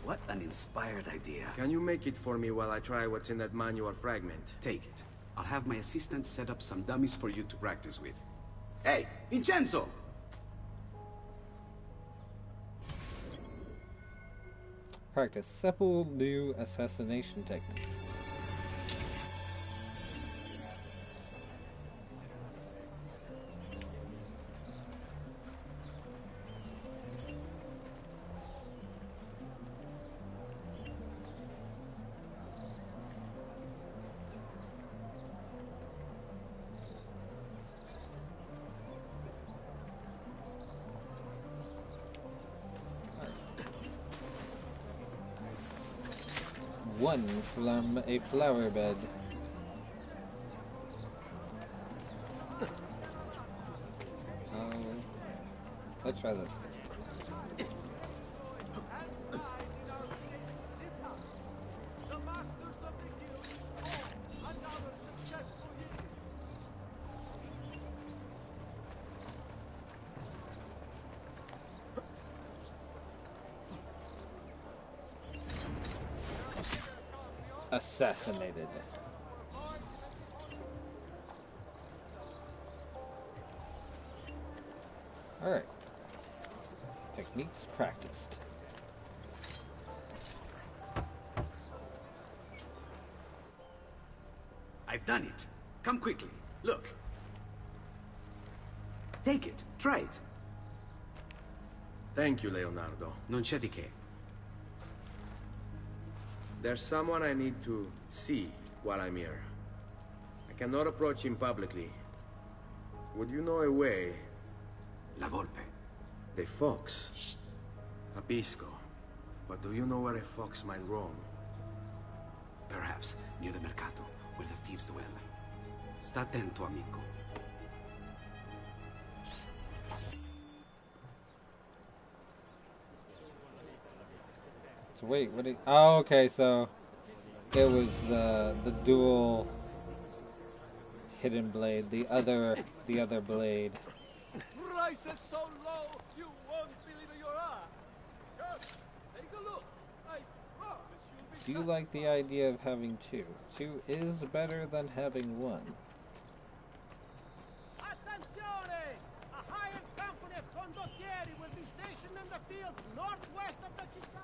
What an inspired idea. Can you make it for me while I try what's in that manual fragment? Take it. I'll have my assistant set up some dummies for you to practice with. Hey, Vincenzo! Practice simple new assassination techniques. One from a flower bed. Let's try this. Assassinated. techniques practiced. I've done it. Come quickly. Look. Take it. Try it. Thank you, Leonardo. Non c'è di che. There's someone I need to see while I'm here. I cannot approach him publicly. Would you know a way? La Volpe. The fox. Shh. Capisco. But do you know where a fox might roam? Perhaps near the Mercato, where the thieves dwell. Sta attento, amico. So wait, what? Oh, okay. So it was the dual hidden blade, the other blade. Prices so low, you won't believe your eye. Just take a look. I promise Do you like the idea of having two? Two is better than having one. Attenzione! A hired company of condottieri will be stationed in the fields northwest of the città.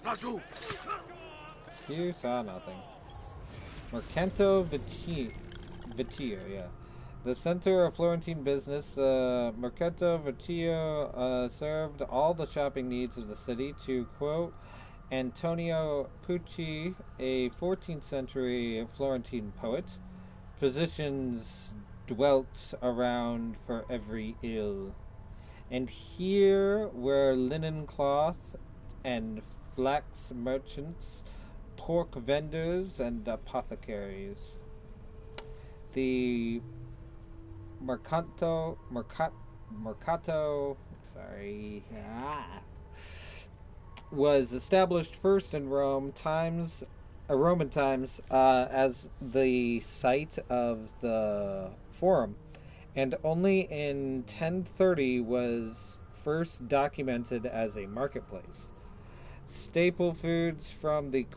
Laggiù! You saw nothing. Mercanto Vecchio, yeah. The center of Florentine business, the Mercato Vecchio served all the shopping needs of the city. To quote Antonio Pucci, a 14th century Florentine poet, physicians dwelt around for every ill. And here were linen cloth and flax merchants, pork vendors, and apothecaries. The Mercato, was established first in Roman times, as the site of the Forum, and only in 1030 was first documented as a marketplace. Staple foods from the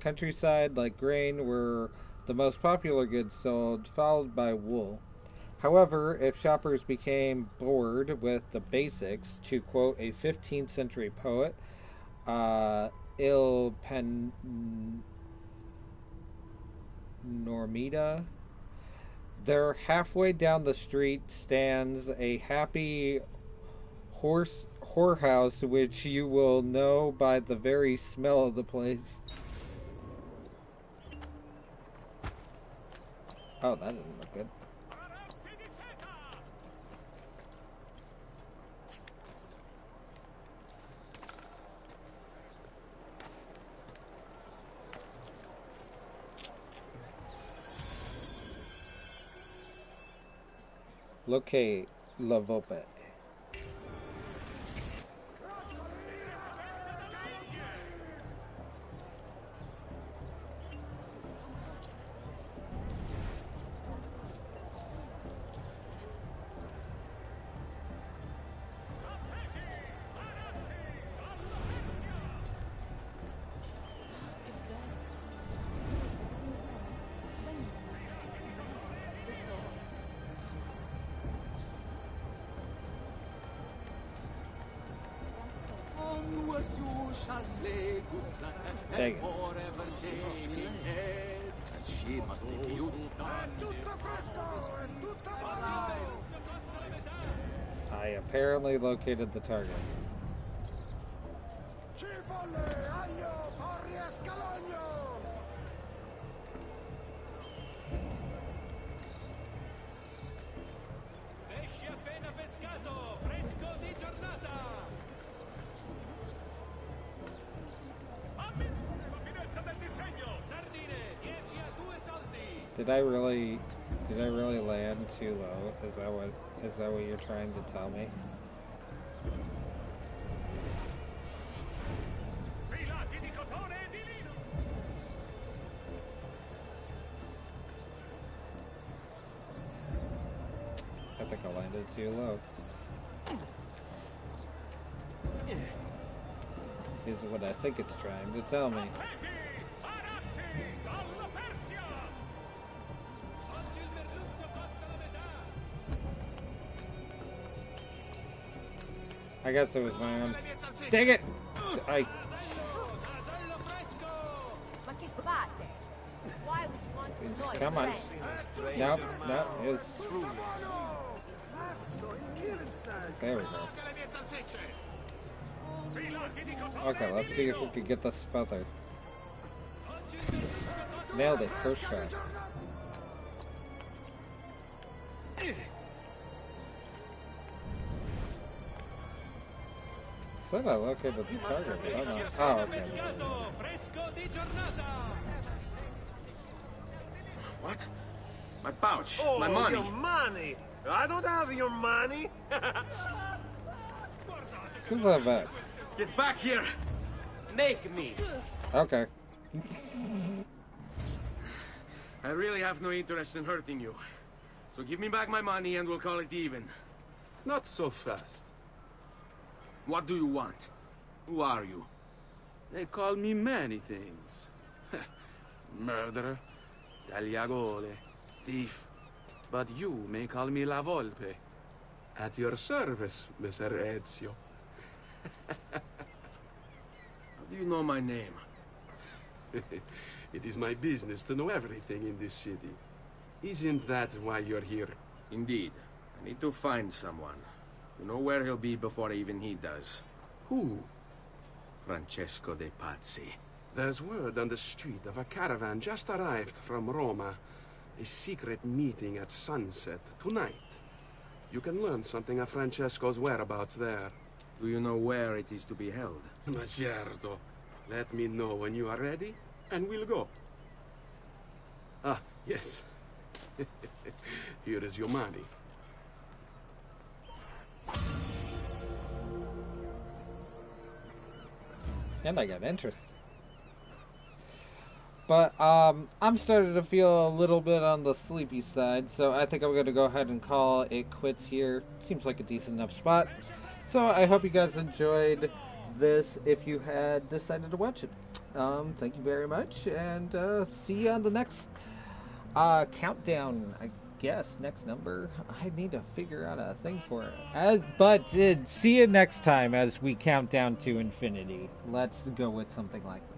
countryside, like grain, were the most popular goods sold, followed by wool. However, if shoppers became bored with the basics, to quote a 15th century poet, Il Panormida, there halfway down the street stands a happy whorehouse, which you will know by the very smell of the place. Oh, that didn't look good. Locate La Volpe. Dang it. She must be beautiful. I apparently located the target. Pesce appena pescato, fresco di giornata. Rapidezza del disegno. Sardine, 10 a 2 soldi. Did I really land too low? Is that what you're trying to tell me? Filati di cotone e di lino. I think I landed too low. Is what I think it's trying to tell me. Arazzi, alla Persia. Oggi sverluto I guess it was my own. Dang it! Come on. Nope, no, it's... There we go. Okay, let's see if we can get this feather. Nailed it, first try. Said I located the target, but I'm not. Oh, okay. What? My pouch. Oh, my money. Your money. I don't have your money. Give that back. Get back here. Make me. Okay. I really have no interest in hurting you. So give me back my money and we'll call it even. Not so fast. What do you want? Who are you? They call me many things. Murderer, tagliagole, thief. But you may call me La Volpe. At your service, Messer Ezio. How do you know my name? It is my business to know everything in this city. Isn't that why you're here? Indeed. I need to find someone. To know where he'll be before even he does. Who? Francesco de Pazzi. There's word on the street of a caravan just arrived from Roma. A secret meeting at sunset tonight. You can learn something of Francesco's whereabouts there. Do you know where it is to be held? Ma certo. Let me know when you are ready, and we'll go. Ah, yes. Here is your money. And I got interest. But, I'm starting to feel a little bit on the sleepy side, so I think I'm going to go ahead and call it quits here. Seems like a decent enough spot. So, I hope you guys enjoyed this if you had decided to watch it. Thank you very much, and, see you on the next, countdown, I guess, next number. I need to figure out a thing for it. See you next time as we count down to infinity. Let's go with something like that.